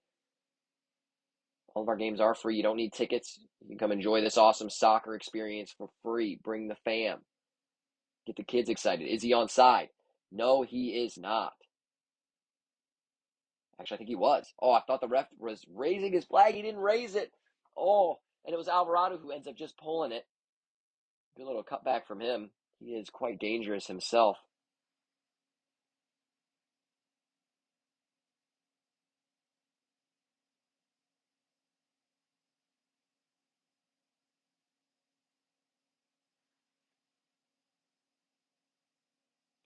All of our games are free. You don't need tickets. You can come enjoy this awesome soccer experience for free. Bring the fam. Get the kids excited. Is he on side? No, he is not. Actually, I think he was. Oh, I thought the ref was raising his flag. He didn't raise it. Oh, and it was Alvarado who ends up just pulling it. Good little cutback from him. He is quite dangerous himself.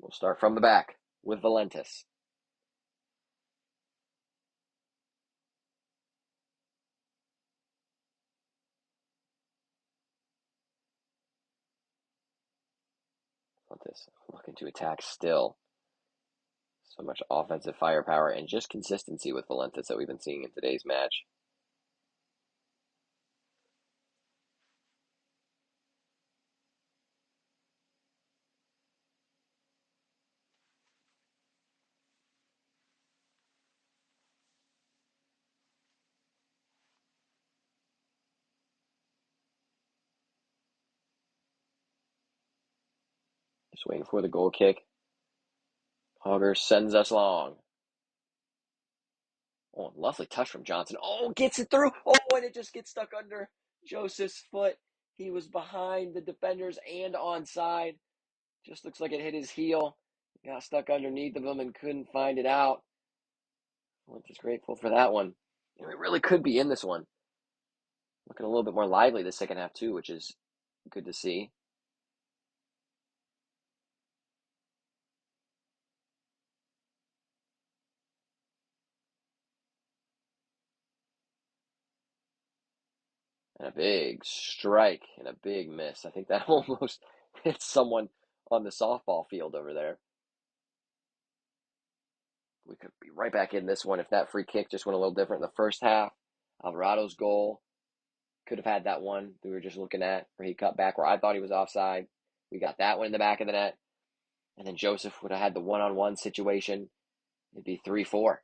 We'll start from the back with Valentis. Valentis looking to attack still. So much offensive firepower and just consistency with Valentis that we've been seeing in today's match. Just waiting for the goal kick. Hogger sends us long. Oh, lovely touch from Johnson. Oh, gets it through. Oh, and it just gets stuck under Joseph's foot. He was behind the defenders and onside. Just looks like it hit his heel. Got stuck underneath of him and couldn't find it out. I'm just grateful for that one. And we really could be in this one. Looking a little bit more lively the second half too, which is good to see. And a big strike and a big miss. I think that almost hit someone on the softball field over there. We could be right back in this one if that free kick just went a little different in the first half. Alvarado's goal could have had that one we were just looking at where he cut back where I thought he was offside. We got that one in the back of the net. And then Joseph would have had the one-on-one situation. It'd be 3-4.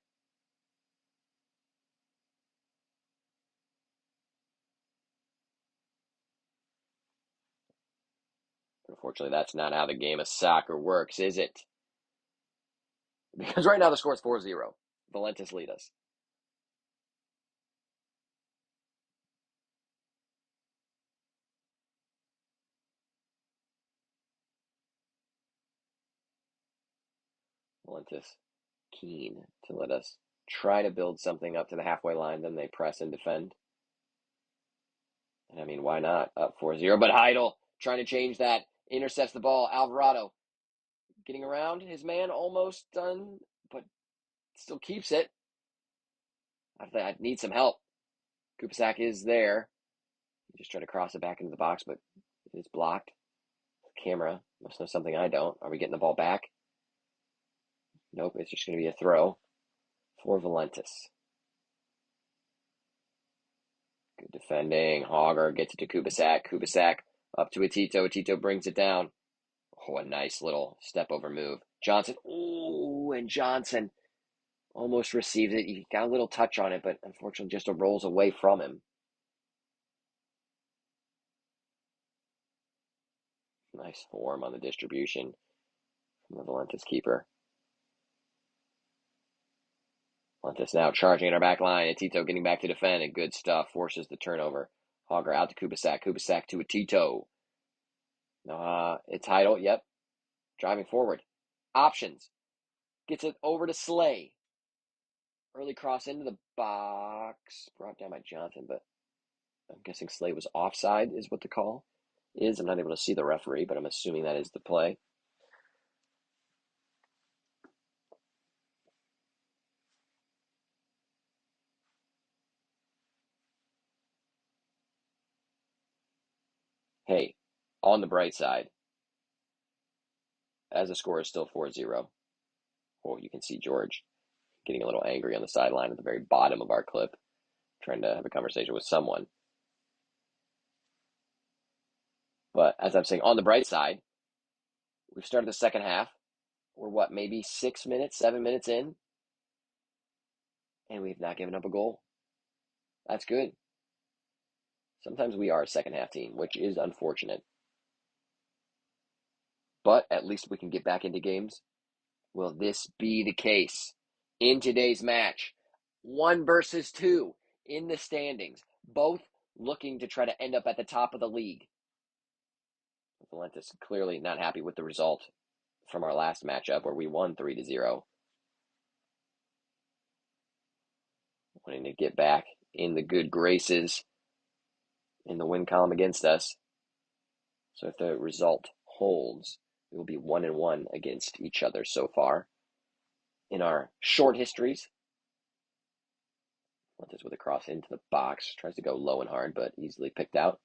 Unfortunately, that's not how the game of soccer works, is it? Because right now the score is 4-0. Valentis lead us. Valentis keen to let us try to build something up to the halfway line. Then they press and defend. And I mean, why not? Up 4-0. But Heidel trying to change that. Intercepts the ball. Alvarado getting around his man, almost done, but still keeps it. I need some help. Kupisak is there. Just trying to cross it back into the box, but it is blocked. The camera must know something I don't. Are we getting the ball back? Nope, it's just going to be a throw for Valentis. Good defending. Hogger gets it to Kupisak. Kupisak up to Atito. Atito brings it down. Oh, a nice little step over move. Johnson. Ooh, and Johnson almost received it. He got a little touch on it, but unfortunately just rolls away from him. Nice form on the distribution from the Valentis keeper. Valentis now charging in our back line. And Tito getting back to defend. And good stuff. Forces the turnover. Hogger out to Kupisak. Kupisak to Atito. It's Heidel. Yep. Driving forward. Options. Gets it over to Slay. Early cross into the box. Brought down by Johnson, but I'm guessing Slay was offside is what the call is. I'm not able to see the referee, but I'm assuming that is the play. Hey, on the bright side, as the score is still 4-0, well, you can see George getting a little angry on the sideline at the very bottom of our clip, trying to have a conversation with someone. But as I'm saying, on the bright side, we've started the second half. We're what, maybe 6 minutes, 7 minutes in, and we've not given up a goal. That's good. Sometimes we are a second half team, which is unfortunate. But at least we can get back into games. Will this be the case in today's match? 1 versus 2 in the standings, both looking to try to end up at the top of the league. Valentis clearly not happy with the result from our last matchup where we won 3-0. Wanting to get back in the good graces in the win column against us. So if the result holds, We will be 1-1 against each other so far in our short histories. Valentis with a cross into the box. Tries to go low and hard, but easily picked out.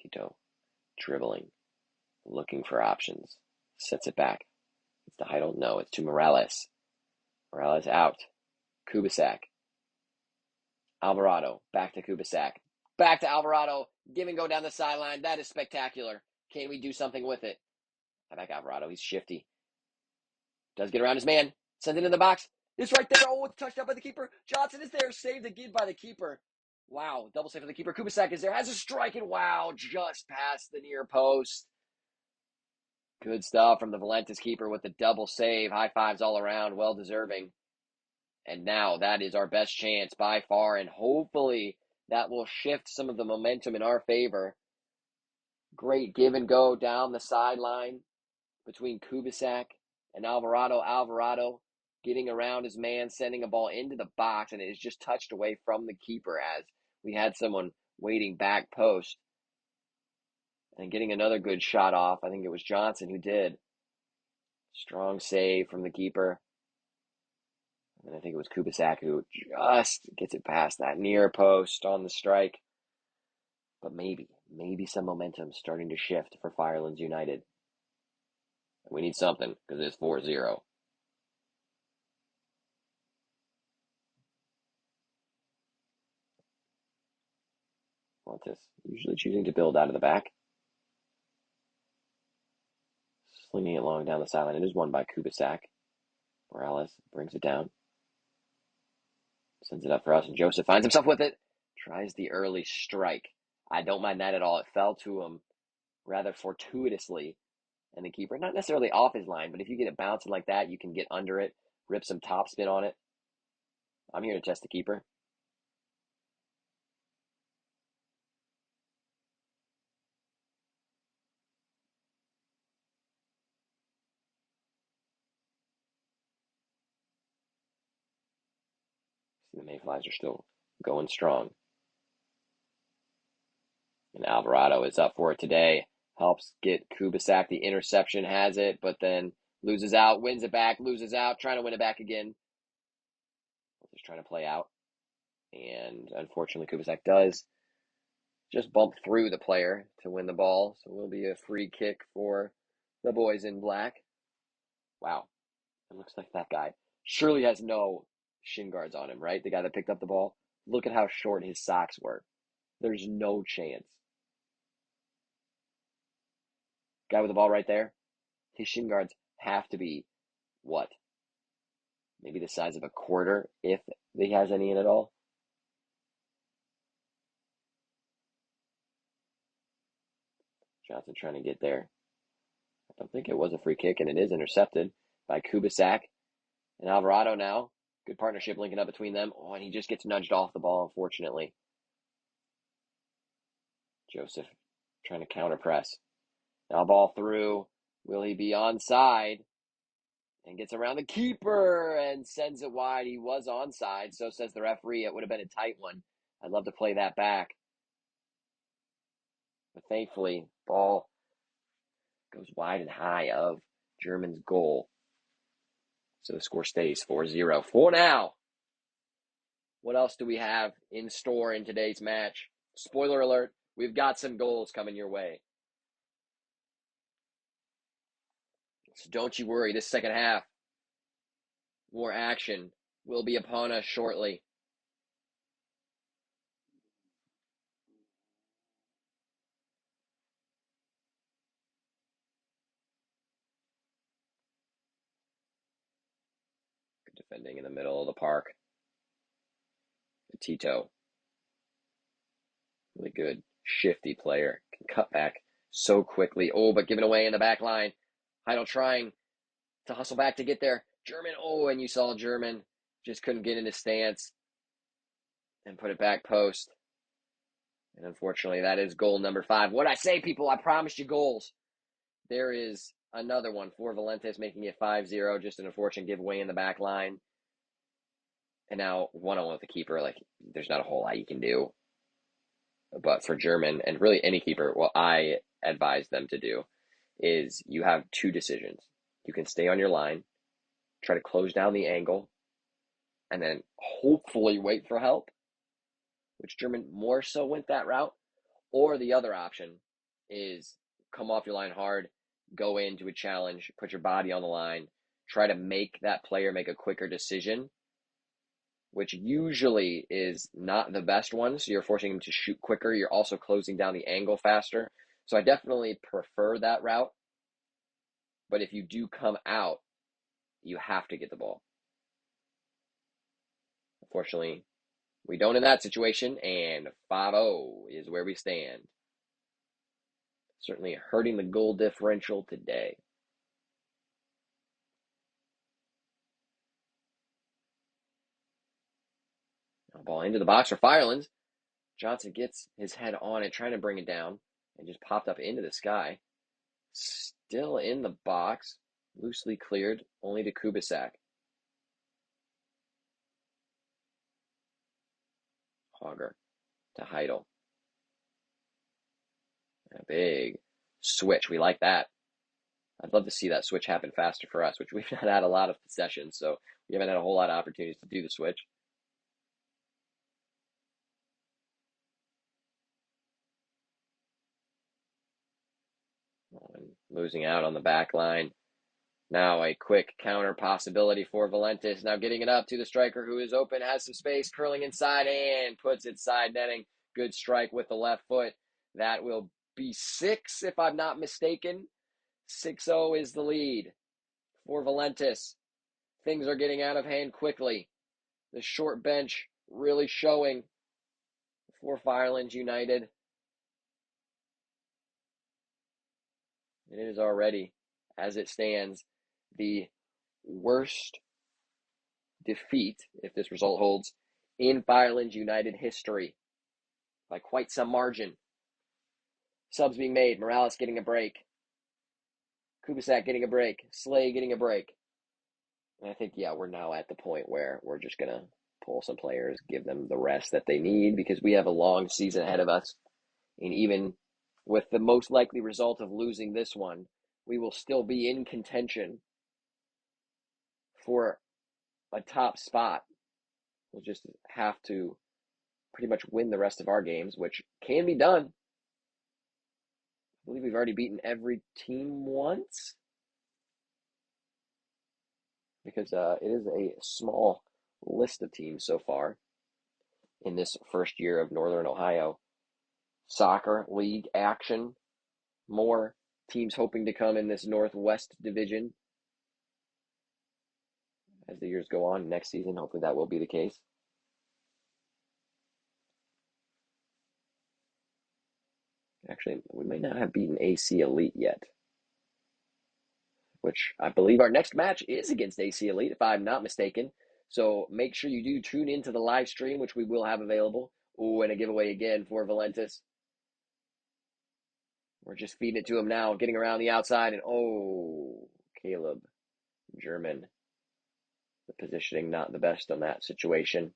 Tito dribbling, looking for options. Sets it back. It's to Heidel. No, it's to Morales. Morales out. Kubisak. Alvarado. Back to Kubisak. Back to Alvarado. Give and go down the sideline. That is spectacular. Can we do something with it? Back Alvarado. He's shifty. Does get around his man. Sends it in the box. It's right there. Oh, it's touched out by the keeper. Johnson is there. Saved again by the keeper. Wow. Double save for the keeper. Kubisak is there. Has a strike. And wow. Just past the near post. Good stuff from the Valentis keeper with the double save. High fives all around. Well deserving. And now that is our best chance by far. And hopefully that will shift some of the momentum in our favor. Great give and go down the sideline between Kubisak and Alvarado. Alvarado getting around his man, sending a ball into the box, and it is just touched away from the keeper as we had someone waiting back post. And getting another good shot off. I think it was Johnson who did. Strong save from the keeper. And I think it was Kubisak who just gets it past that near post on the strike. But maybe some momentum starting to shift for Firelands United. We need something because it's 4-0. Valentis usually choosing to build out of the back. Slinging it long down the sideline. It is won by Kubisak. Morales brings it down. Sends it up for us, and Joseph finds himself with it. Tries the early strike. I don't mind that at all. It fell to him rather fortuitously. And the keeper, not necessarily off his line, but if you get it bouncing like that, you can get under it, rip some topspin on it. I'm here to test the keeper. See, the Mayflies are still going strong. And Alvarado is up for it today. Helps get Kubisak the interception, has it, but then loses out, wins it back, loses out, trying to win it back again. Just trying to play out. And unfortunately, Kubisak does just bump through the player to win the ball. So it will be a free kick for the boys in black. Wow. It looks like that guy surely has no shin guards on him, right? The guy that picked up the ball. Look at how short his socks were. There's no chance. Guy with the ball right there. His shin guards have to be, what? Maybe the size of a quarter, if he has any in at all. Johnson trying to get there. I don't think it was a free kick, and it is intercepted by Kubisak and Alvarado now. Good partnership linking up between them. Oh, and he just gets nudged off the ball, unfortunately. Joseph trying to counter press. Now ball through. Will he be onside? And gets around the keeper and sends it wide. He was onside, so says the referee. It would have been a tight one. I'd love to play that back. But thankfully, ball goes wide and high of German's goal. So the score stays 4-0. For now, what else do we have in store in today's match? Spoiler alert, we've got some goals coming your way. So don't you worry, this second half, more action will be upon us shortly. Good defending in the middle of the park. Tito. Really good, shifty player. Can cut back so quickly. Oh, but given away in the back line. Heidel trying to hustle back to get there. German, oh, and you saw German just couldn't get in his stance and put it back post. And unfortunately, that is goal number 5. What'd I say, people? I promised you goals. There is another one for Valentis, making it 5-0. Just an unfortunate giveaway in the back line. And now 1-1 with the keeper. Like, there's not a whole lot you can do. But for German and really any keeper, what I advise them to do is you have two decisions. You can stay on your line, try to close down the angle, and then hopefully wait for help, which German more so went that route. Or the other option is come off your line hard, go into a challenge, put your body on the line, try to make that player make a quicker decision, which usually is not the best one. So you're forcing him to shoot quicker. You're also closing down the angle faster. So I definitely prefer that route. But if you do come out, you have to get the ball. Unfortunately, we don't in that situation, and 5-0 is where we stand. Certainly hurting the goal differential today. Ball into the box for Firelands. Johnson gets his head on it, trying to bring it down, and just popped up into the sky. Still in the box, loosely cleared, only to Kubisak. Hogger to Heidel. A big switch. We like that. I'd love to see that switch happen faster for us, which we've not had a lot of possessions, so we haven't had a whole lot of opportunities to do the switch. And losing out on the back line. Now a quick counter possibility for Valentis. Now getting it up to the striker who is open, has some space, curling inside and puts it side netting. Good strike with the left foot. That will be 6 if I'm not mistaken. 6-0 is the lead for Valentis. Things are getting out of hand quickly. The short bench really showing for Firelands United. It is already, as it stands, the worst defeat, if this result holds, in Firelands United history by quite some margin. Subs being made, Morales getting a break, Kubisak getting a break, Slay getting a break. And I think, we're now at the point where we're just going to pull some players, give them the rest that they need because we have a long season ahead of us. And even with the most likely result of losing this one, we will still be in contention for a top spot. We'll just have to pretty much win the rest of our games, which can be done. I believe we've already beaten every team once because it is a small list of teams so far in this first year of Northern Ohio soccer league action. More teams hoping to come in this Northwest division as the years go on. Next season, hopefully that will be the case. Actually, we may not have beaten AC Elite yet, which I believe our next match is against AC Elite, if I'm not mistaken. So make sure you do tune into the live stream, which we will have available. Oh, and a giveaway again for Valentis. We're just feeding it to him now, getting around the outside, and Caleb, German. The positioning not the best on that situation.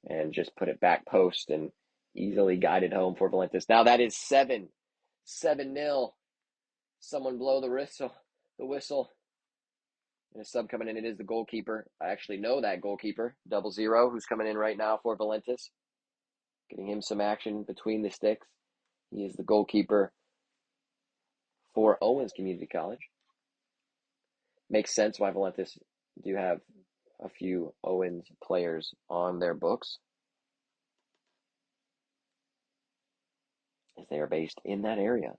And just put it back post and easily guided home for Valentis. Now that is 7-0. Someone blow the whistle. And a sub coming in, it is the goalkeeper. I actually know that goalkeeper, 00, who's coming in right now for Valentis. Getting him some action between the sticks. He is the goalkeeper for Owens Community College. Makes sense why Valentis do have a few Owens players on their books, as they are based in that area.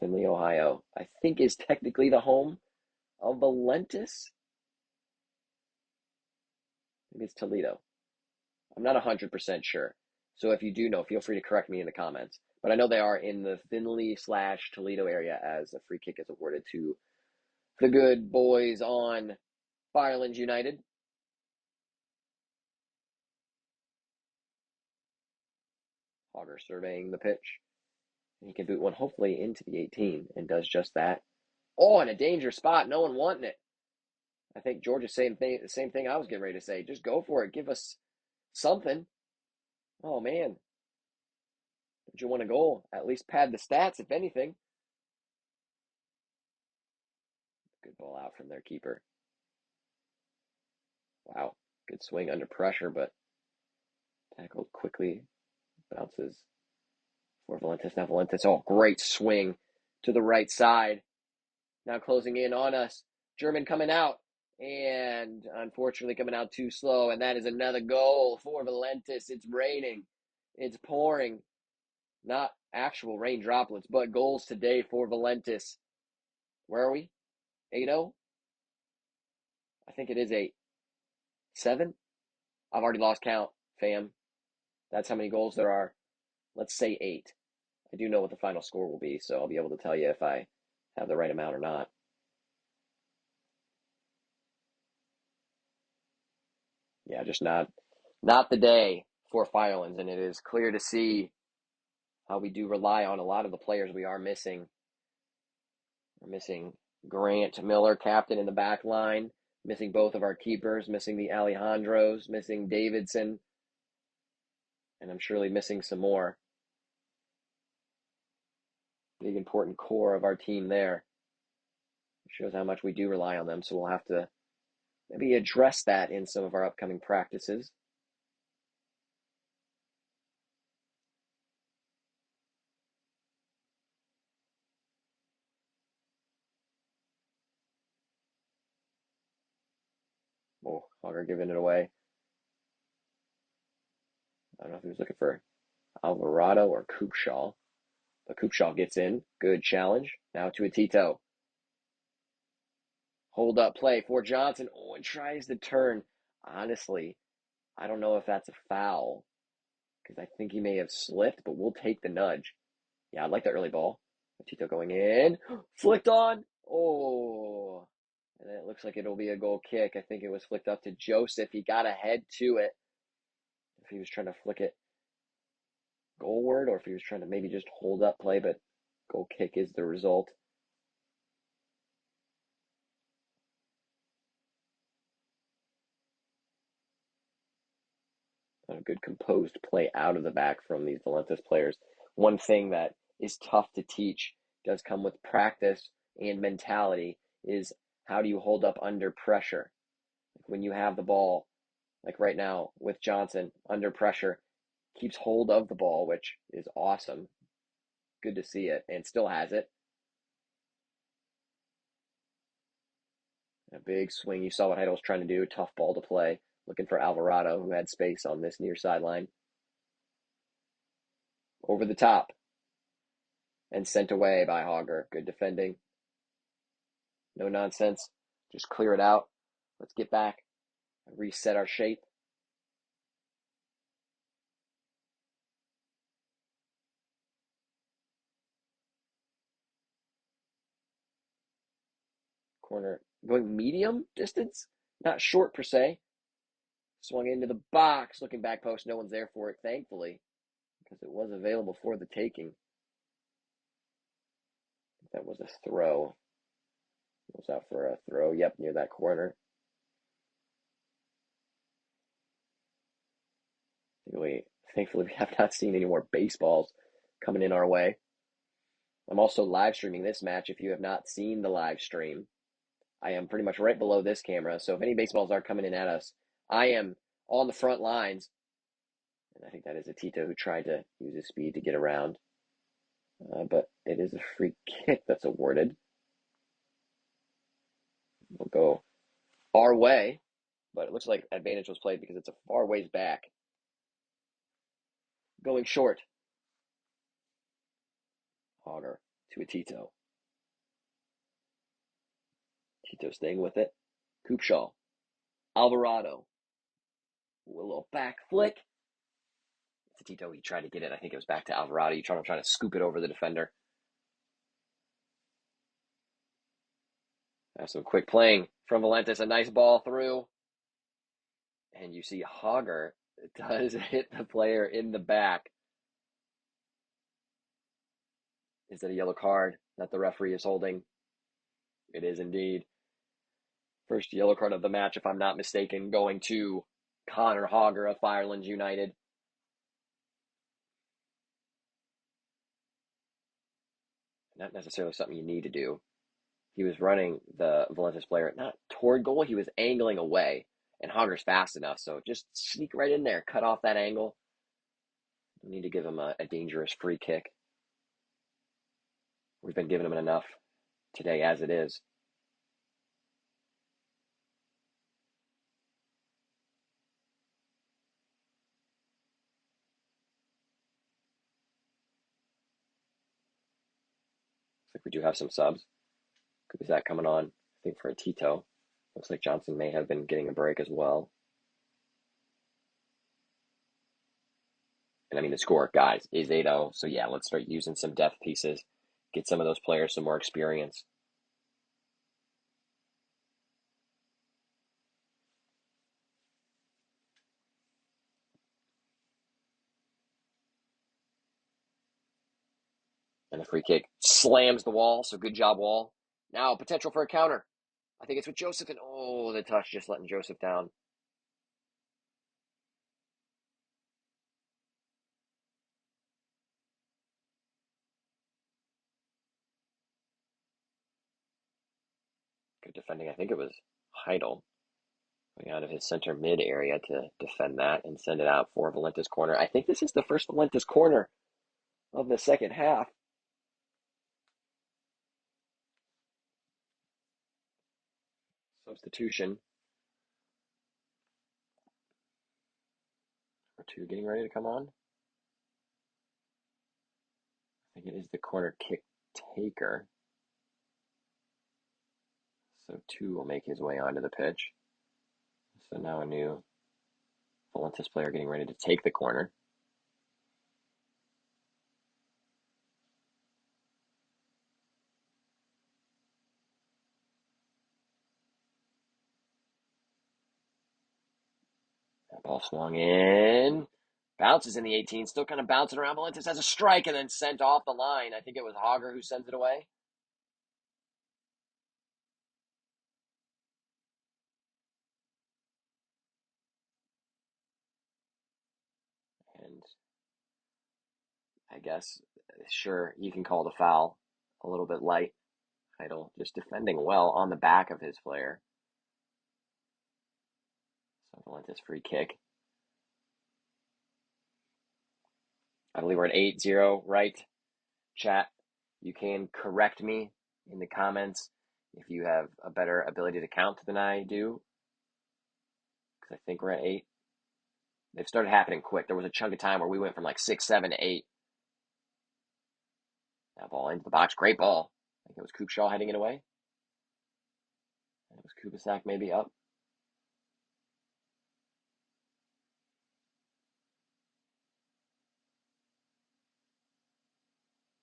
Findlay, Ohio, I think is technically the home of Valentis. Maybe it's Toledo. I'm not 100% sure. So if you do know, feel free to correct me in the comments. But I know they are in the Findlay/Toledo area as a free kick is awarded to the good boys on Firelands United. Hogger surveying the pitch. He can boot one hopefully into the 18 and does just that. Oh, in a danger spot. No one wanting it. I think George is saying the same thing I was getting ready to say. Just go for it. Give us something. Oh, man. Did you want a goal? At least pad the stats, if anything. Good ball out from their keeper. Wow. Good swing under pressure, but tackled quickly. Bounces for Valentis. Now Valentis. Oh, great swing to the right side. Now closing in on us. German coming out. And unfortunately coming out too slow. And that is another goal for Valentis. It's raining. It's pouring. Not actual rain droplets, but goals today for Valentis. Where are we? 8-0? I think it is 8. 7? I've already lost count, fam. That's how many goals there are. Let's say 8. I do know what the final score will be, so I'll be able to tell you if I have the right amount or not. Yeah, just not the day for Firelands, and it is clear to see how we do rely on a lot of the players we are missing. We're missing Grant Miller, captain in the back line, missing both of our keepers, missing the Alejandros, missing Davidson, and I'm surely missing some more. Big important core of our team there. It shows how much we do rely on them, so we'll have to maybe address that in some of our upcoming practices. Oh, Hogger giving it away. I don't know if he was looking for Alvarado or Coopshaw. But Coopshaw gets in. Good challenge. Now to Atito. Hold up play for Johnson. Oh, and tries to turn. Honestly, I don't know if that's a foul because I think he may have slipped, but we'll take the nudge. Yeah, I like the early ball. Atito going in. Flicked on. Oh. And it looks like it'll be a goal kick. I think it was flicked up to Joseph. He got ahead to it. If he was trying to flick it goalward or if he was trying to maybe just hold up play, but goal kick is the result. A good composed play out of the back from these Valentis players. One thing that is tough to teach, does come with practice and mentality, is how do you hold up under pressure? When you have the ball, like right now with Johnson, under pressure, keeps hold of the ball, which is awesome. Good to see it, and still has it. A big swing. You saw what Heidel's trying to do. Tough ball to play. Looking for Alvarado, who had space on this near sideline. Over the top. And sent away by Hogger. Good defending. No nonsense. Just clear it out. Let's get back. Reset our shape. Corner going medium distance. Not short per se. Swung into the box. Looking back post. No one's there for it, thankfully. Because it was available for the taking. That was a throw. It was out for a throw. Yep, near that corner. Thankfully, we have not seen any more baseballs coming in our way. I'm also live streaming this match. If you have not seen the live stream, I am pretty much right below this camera. So if any baseballs are coming in at us, I am on the front lines. And I think that is Atito who tried to use his speed to get around. But it is a free kick that's awarded. We'll go our way. But it looks like advantage was played because it's a far ways back. Going short. Hogger to Atito. Tito staying with it. Coopshaw. Alvarado. A little back flick. To Tito, he tried to get it. I think it was back to Alvarado. He trying to scoop it over the defender. Some quick playing from Valentis. A nice ball through. And you see Hogger does hit the player in the back. Is that a yellow card that the referee is holding? It is indeed. First yellow card of the match, if I'm not mistaken, going to Connor Hogger of Firelands United. not necessarily something you need to do. He was running the Valentis player not toward goal, he was angling away. And Hager's fast enough, so just sneak right in there, cut off that angle. You need to give him a dangerous free kick. We've been giving him enough today as it is. Looks like we do have some subs. Is that coming on? I think for a Tito. Looks like Johnson may have been getting a break as well. And I mean, the score, guys, is 8-0. So yeah, let's start using some depth pieces. Get some of those players some more experience. And the free kick slams the wall. So good job, Wall. Now potential for a counter. I think it's with Joseph. And oh, the touch just letting Joseph down. Good defending. I think it was Heidel going out of his center mid area to defend that and send it out for Valentis corner. I think this is the first Valentis corner of the second half. Substitution. Or two getting ready to come on. I think it is the corner kick taker. So two will make his way onto the pitch. So now a new Valentis player getting ready to take the corner. That ball swung in. Bounces in the 18, still kind of bouncing around. Valentis has a strike and then sent off the line. I think it was Hager who sends it away. And I guess, sure, you can call the foul a little bit light. Heidel just defending well on the back of his player. So Valentis free kick. I believe we're at 8-0, right? Chat, you can correct me in the comments if you have a better ability to count than I do, because I think we're at 8. They've started happening quick. There was a chunk of time where we went from like 6, 7 to 8. That ball into the box. Great ball. I think it was Kupshaw heading it away. And it was Kubisak maybe up.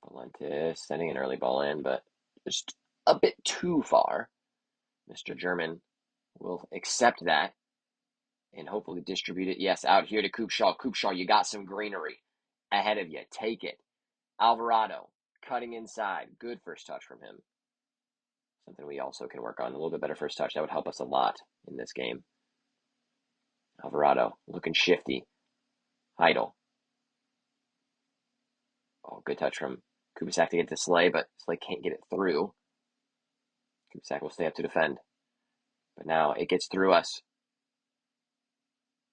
Valentis sending an early ball in, but just a bit too far. Mr. German will accept that and hopefully distribute it. Yes, out here to Kupshaw. Kupshaw, you got some greenery ahead of you. Take it. Alvarado cutting inside. Good first touch from him. Something we also can work on. A little bit better first touch. That would help us a lot in this game. Alvarado looking shifty. Heidel. Oh, good touch from Kubisak to get to Slay, but Slay can't get it through. Kubisak will stay up to defend. But now it gets through us.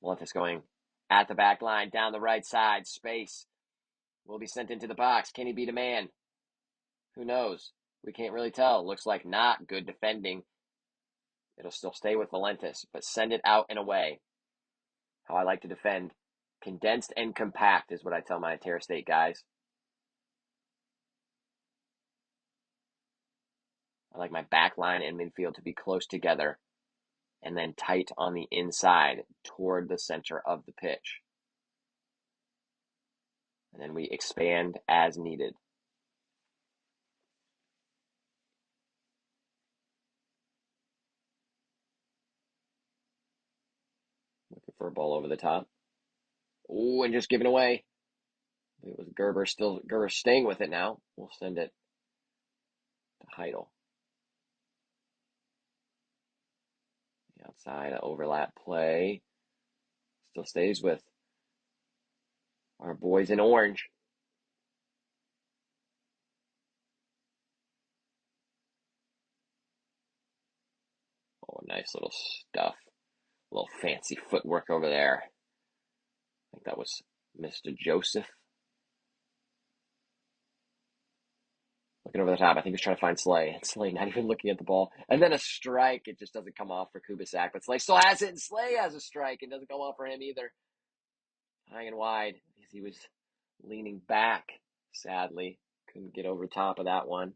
Valentis going at the back line, down the right side. Space. Will be sent into the box. Can he beat a man? Who knows? We can't really tell. Looks like not good defending. It'll still stay with Valentis, but send it out and away. How I like to defend. Condensed and compact is what I tell my Terra State guys. I like my back line and midfield to be close together and then tight on the inside toward the center of the pitch. And then we expand as needed. Looking for a ball over the top. Oh, and just giving away. It was Gerber staying with it now. We'll send it to Heidel. The outside overlap play. Still stays with our boys in orange. nice little stuff. A little fancy footwork over there. I think that was Mr. Joseph. Looking over the top, I think he's trying to find Slay. Slay not even looking at the ball. And then a strike. It just doesn't come off for Kubisak. But Slay still has it, and Slay has a strike. It doesn't come off for him either. Hanging wide because he was leaning back, sadly. Couldn't get over top of that one.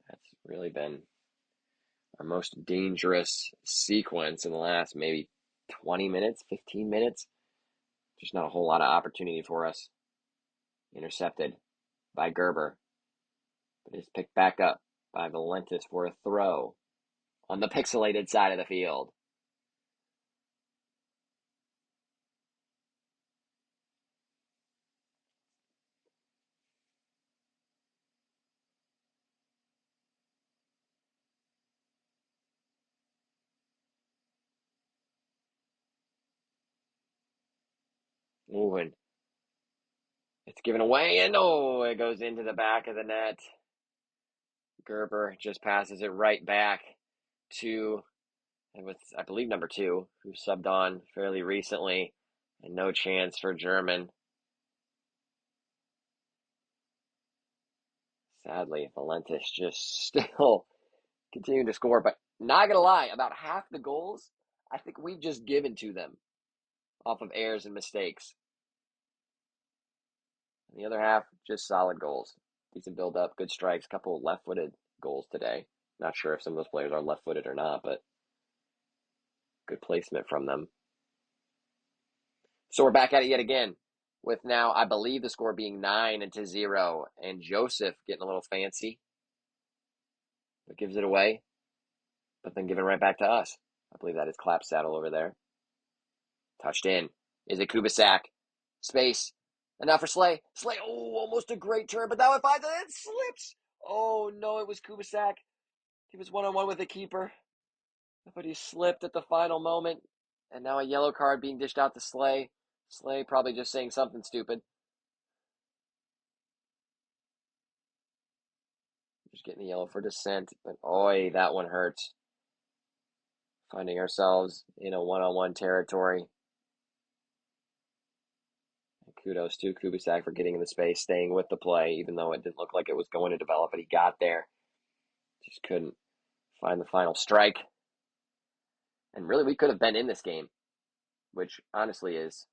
That's really been our most dangerous sequence in the last maybe 20 minutes, 15 minutes. Just not a whole lot of opportunity for us. Intercepted by Gerber. But is picked back up by Valentis for a throw on the pixelated side of the field. Ooh, and it's given away, and it goes into the back of the net. Gerber just passes it right back to, I believe, number 2, who subbed on fairly recently, and no chance for German. Sadly, Valentis just still continuing to score, but not gonna lie, about half the goals I think we've just given to them off of errors and mistakes. And the other half, just solid goals. Decent build up, good strikes, couple left-footed goals today. Not sure if some of those players are left-footed or not, but good placement from them. So we're back at it yet again, with now, I believe, the score being 9-0, and Joseph getting a little fancy. It gives it away, but then giving it right back to us. I believe that is Clap Saddle over there. Touched in. Is it Kubisak? Space. And now for Slay. Slay, almost a great turn, but now it finds it and slips. Oh, no, it was Kubisak. He was one-on-one with the keeper, but he slipped at the final moment. And now a yellow card being dished out to Slay. Slay probably just saying something stupid. Just getting the yellow for dissent, but that one hurts. Finding ourselves in a one-on-one territory. Kudos to Kubisak for getting in the space, staying with the play, even though it didn't look like it was going to develop, but he got there. Just couldn't find the final strike. And really, we could have been in this game, which honestly is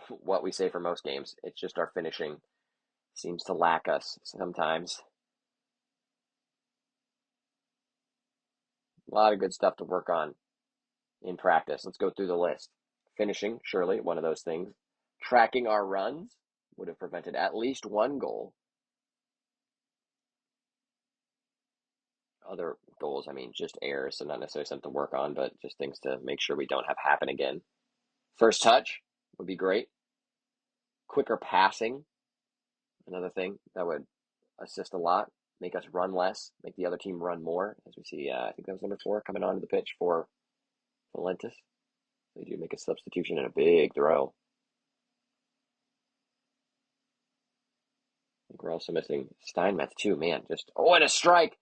what we say for most games. It's just our finishing seems to lack us sometimes. A lot of good stuff to work on in practice. Let's go through the list. Finishing, surely, one of those things. Tracking our runs would have prevented at least one goal. Other goals, just errors, so not necessarily something to work on, but just things to make sure we don't have happen again. First touch would be great. Quicker passing, another thing that would assist a lot, make us run less, make the other team run more, as we see, I think that was number 4 coming onto the pitch for Valentis. They do make a substitution and a big throw. I think we're also missing Steinmetz too, man. And a strike!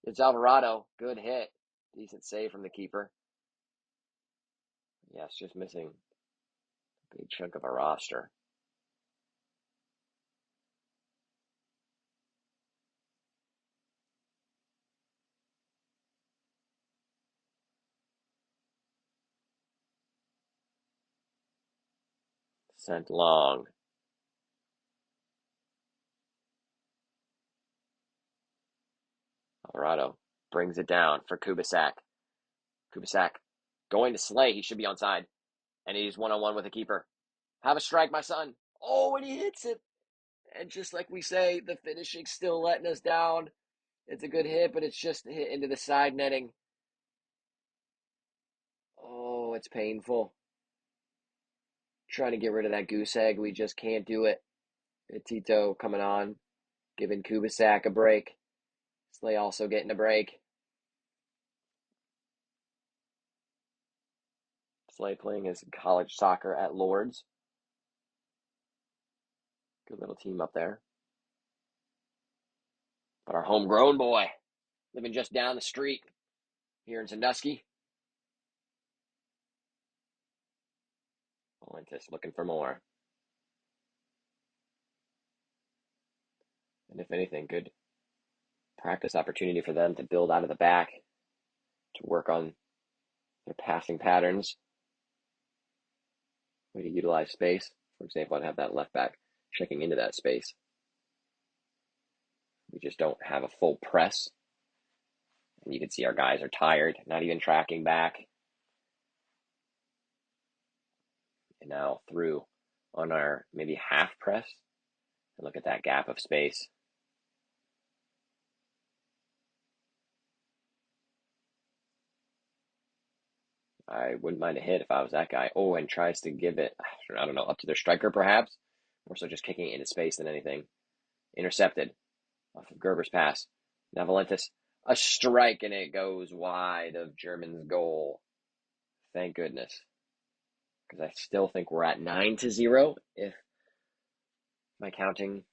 It's Alvarado. Good hit. Decent save from the keeper. Yeah, it's just missing a big chunk of our roster. Sent long. Alvarado brings it down for Kubisak. Kubisak going to Slay. He should be onside. And he's one-on-one with the keeper. Have a strike, my son. And he hits it. And just like we say, the finishing's still letting us down. It's a good hit, but it's just hit into the side netting. Oh, it's painful. Trying to get rid of that goose egg. We just can't do it. Tito coming on, giving Kubisak a break. Slay also getting a break. Slay playing his college soccer at Lord's. Good little team up there. But our homegrown boy, living just down the street here in Sandusky. Valentis looking for more. And if anything, good practice opportunity for them to build out of the back, to work on their passing patterns, way to utilize space. For example, I'd have that left back checking into that space. We just don't have a full press. And you can see our guys are tired, not even tracking back. And now through on our maybe half press. And look at that gap of space. I wouldn't mind a hit if I was that guy. Oh, and tries to give it, I don't know, up to their striker perhaps. More so just kicking it into space than anything. Intercepted off of Gerber's pass. Now Valentis, a strike, and it goes wide of German's goal. Thank goodness. Because I still think we're at 9-0 if my counting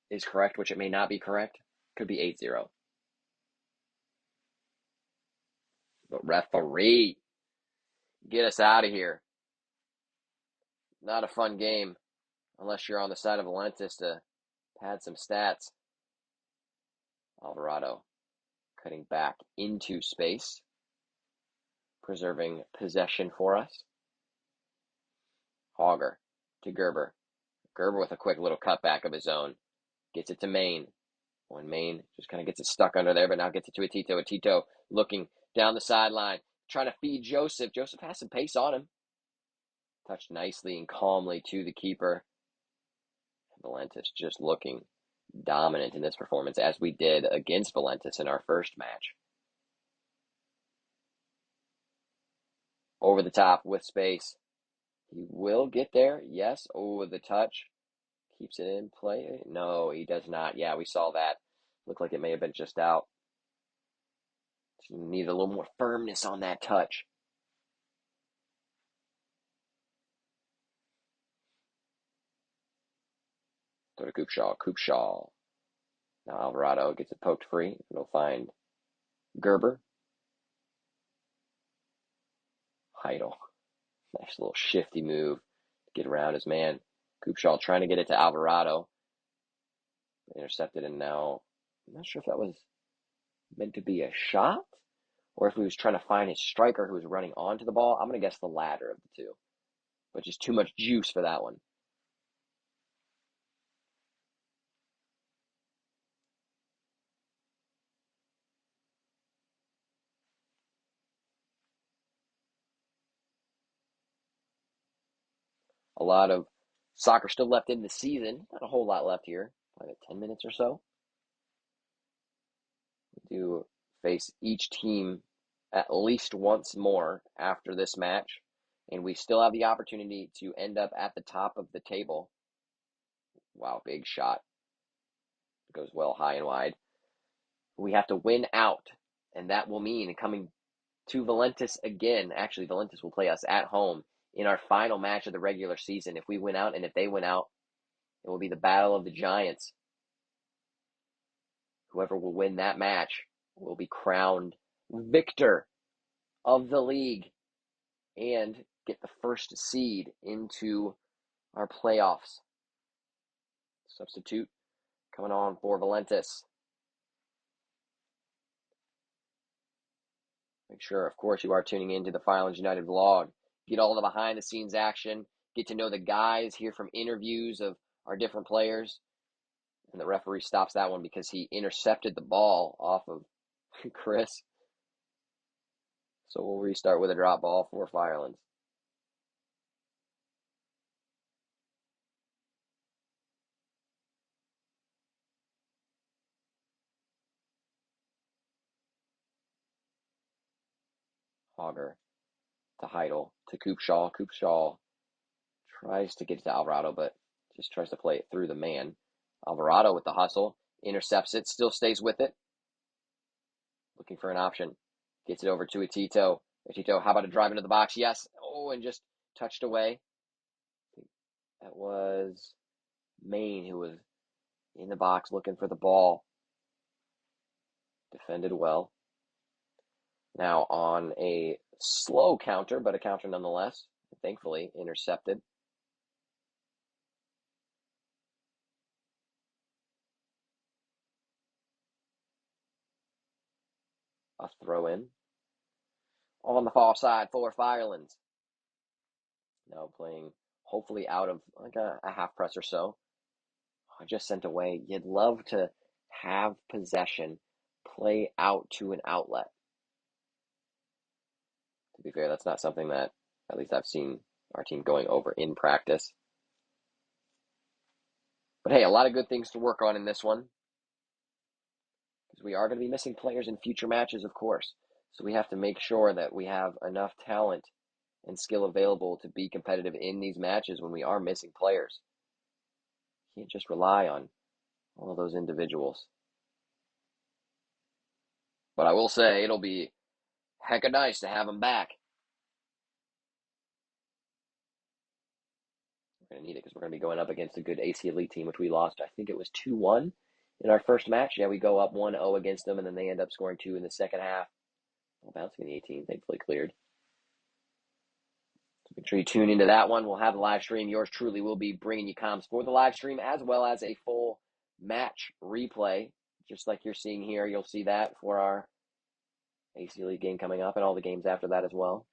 is correct, which it may not be correct. Could be 8-0. But referee, get us out of here. Not a fun game unless you're on the side of Valentis to pad some stats. Alvarado cutting back into space, preserving possession for us. Hauger to Gerber. Gerber with a quick little cutback of his own. Gets it to Maine. When Maine just kind of gets it stuck under there, but now gets it to Atito. Atito looking down the sideline, trying to feed Joseph. Joseph has some pace on him. Touched nicely and calmly to the keeper. Valentis just looking dominant in this performance, as we did against Valentis in our first match. Over the top with space. He will get there. Yes. Oh, the touch. Keeps it in play. No, he does not. Yeah, we saw that. Looked like it may have been just out. So you need a little more firmness on that touch. Go to Coopshaw. Coopshaw. Now Alvarado gets it poked free. It'll find Gerber. Heidel. Nice little shifty move to get around his man. Coopshaw trying to get it to Alvarado. Intercepted, and now I'm not sure if that was meant to be a shot or if he was trying to find his striker who was running onto the ball. I'm going to guess the latter of the two. But just too much juice for that one. A lot of soccer still left in the season. Not a whole lot left here. Probably 10 minutes or so. We do face each team at least once more after this match. And we still have the opportunity to end up at the top of the table. Wow, big shot. Goes well high and wide. We have to win out. And that will mean coming to Valentis again. Actually, Valentis will play us at home in our final match of the regular season. If we win out and if they win out, it will be the Battle of the Giants. Whoever will win that match will be crowned victor of the league and get the first seed into our playoffs. Substitute coming on for Valentis. Make sure, of course, you are tuning into the Firelands United vlog. Get all the behind-the-scenes action. Get to know the guys. Hear from interviews of our different players. And the referee stops that one because he intercepted the ball off of Chris. So we'll restart with a drop ball for Firelands. Hauger to Heidel to Coopshaw. Coopshaw tries to get to Alvarado, but just tries to play it through the man. Alvarado with the hustle, intercepts it, still stays with it. Looking for an option. Gets it over to Atito. Atito, how about a drive into the box? Yes. Oh, and just touched away. That was Maine, who was in the box looking for the ball. Defended well. Now on a slow counter, but a counter nonetheless. Thankfully intercepted. A throw in. On the far side for Firelands. Now playing hopefully out of like a half press or so. I just sent away. You'd love to have possession, play out to an outlet. To be fair, that's not something that at least I've seen our team going over in practice. But hey, a lot of good things to work on in this one. Because we are going to be missing players in future matches, of course. So we have to make sure that we have enough talent and skill available to be competitive in these matches when we are missing players. You can't just rely on all of those individuals. But I will say it'll be hecka nice to have them back. We're going to need it because we're going to be going up against a good AC Elite team, which we lost. I think it was 2-1 in our first match. Yeah, we go up 1-0 against them, and then they end up scoring 2 in the second half. Bouncing in the 18, thankfully cleared. So make sure you tune into that one. We'll have the live stream. Yours truly will be bringing you comms for the live stream as well as a full match replay. Just like you're seeing here, you'll see that for our AC Elite game coming up and all the games after that as well.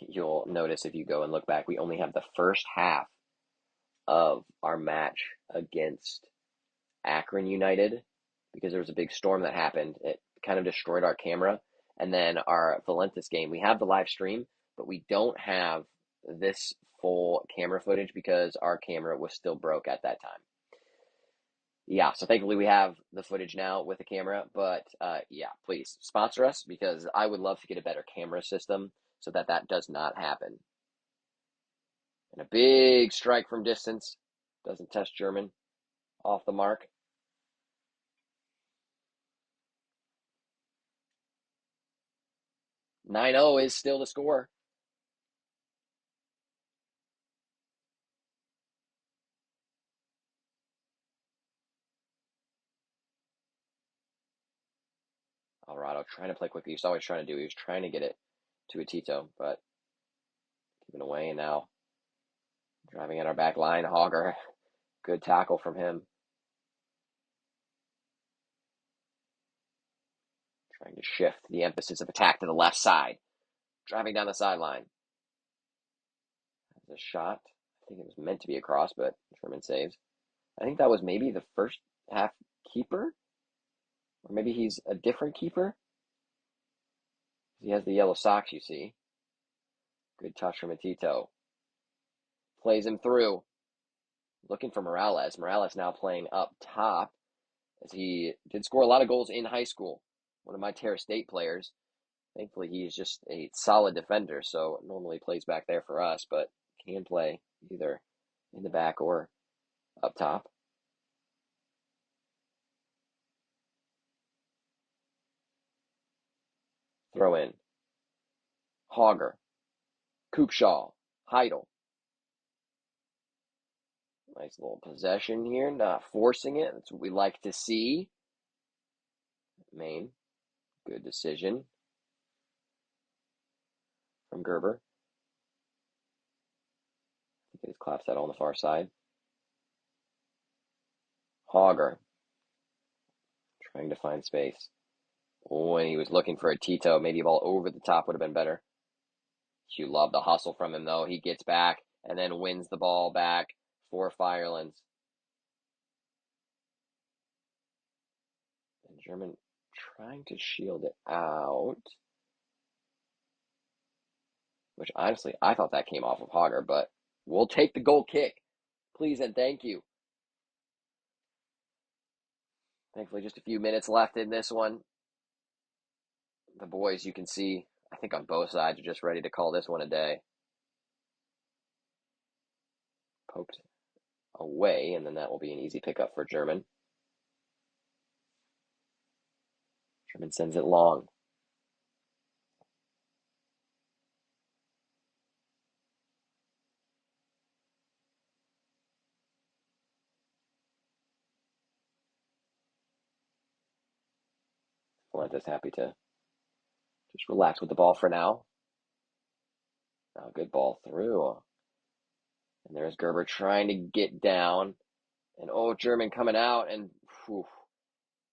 You'll notice if you go and look back, we only have the first half of our match against Akron United because there was a big storm that happened. It kind of destroyed our camera. And then our Valentis game, we have the live stream, but we don't have this full camera footage because our camera was still broke at that time. Yeah, so thankfully we have the footage now with the camera, but yeah, please sponsor us because I would love to get a better camera system so that that does not happen. And a big strike from distance. Doesn't test German. Off the mark. 9-0 is still the score. Alvarado trying to play quickly. You saw what he was trying to do. He was trying to get it to a Tito, but giving away. And now driving at our back line. Hogger. Good tackle from him. Trying to shift the emphasis of attack to the left side. Driving down the sideline. That's a shot. I think it was meant to be a cross, but Sherman saves. I think that was maybe the first half keeper. Or maybe he's a different keeper. He has the yellow socks, you see. Good touch from Atito. Plays him through. Looking for Morales. Morales now playing up top as he did score a lot of goals in high school. One of my Terra State players. Thankfully, he's just a solid defender, so normally plays back there for us, but can play either in the back or up top. Throw in. Hogger. Koopshaw. Heidel. Nice little possession here, not forcing it. That's what we like to see. Maine. Good decision from Gerber. I think it is claps that on the far side. Hogger. Trying to find space. Oh, and he was looking for a Tito. Maybe a ball over the top would have been better. You love the hustle from him, though. He gets back and then wins the ball back for Firelands. And German trying to shield it out. Which, honestly, I thought that came off of Hogger, but we'll take the goal kick. Please and thank you. Thankfully, just a few minutes left in this one. The boys, you can see, I think on both sides, are just ready to call this one a day. Poked away, and then that will be an easy pickup for German. German sends it long. Valentis happy to just relax with the ball for now. Now, good ball through. And there's Gerber trying to get down. And German coming out and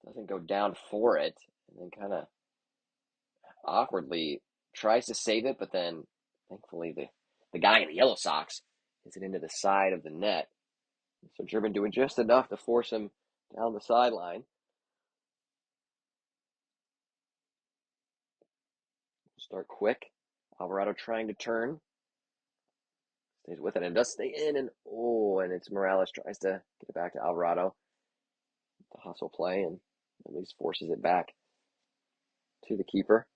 doesn't go down for it. And then kind of awkwardly tries to save it, but then thankfully the guy in the yellow socks hits it into the side of the net. So German doing just enough to force him down the sideline. Start quick. Alvarado trying to turn. Stays with it and does stay in. And it's Morales tries to get it back to Alvarado. The hustle play and at least forces it back to the keeper.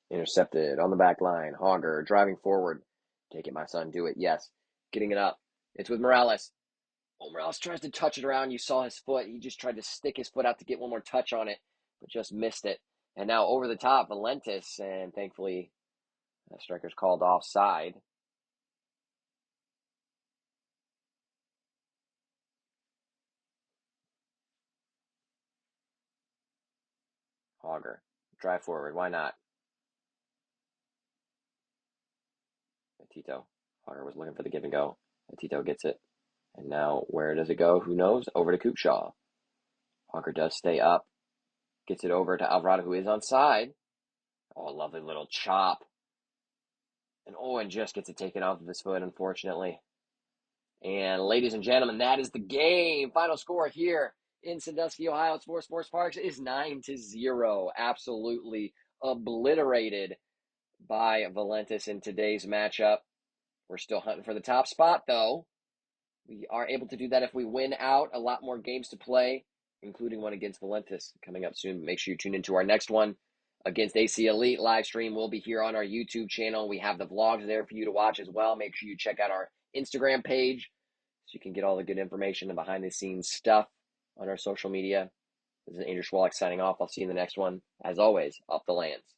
Intercepted on the back line. Hogger driving forward. Take it, my son. Do it. Yes. Getting it up. It's with Morales. Morales tries to touch it around. You saw his foot. He just tried to stick his foot out to get one more touch on it, but just missed it. And now over the top, Valentis, and thankfully, the striker's called offside. Hogger, drive forward. Why not? Tito. Hogger was looking for the give and go. Tito gets it. And now, where does it go? Who knows? Over to Kupshaw. Hogger does stay up. Gets it over to Alvarado, who is onside. Oh, lovely little chop. And just gets it taken off of his foot, unfortunately. And ladies and gentlemen, that is the game. Final score here in Sandusky, Ohio at Sports Parks is 9-0. Absolutely obliterated by Valentis in today's matchup. We're still hunting for the top spot, though. We are able to do that if we win out. A lot more games to play, including one against Valentis coming up soon. Make sure you tune into our next one against AC Elite. Live stream will be here on our YouTube channel. We have the vlogs there for you to watch as well. Make sure you check out our Instagram page so you can get all the good information and behind-the-scenes stuff on our social media. This is Andrew Schwalek signing off. I'll see you in the next one. As always, up the lands.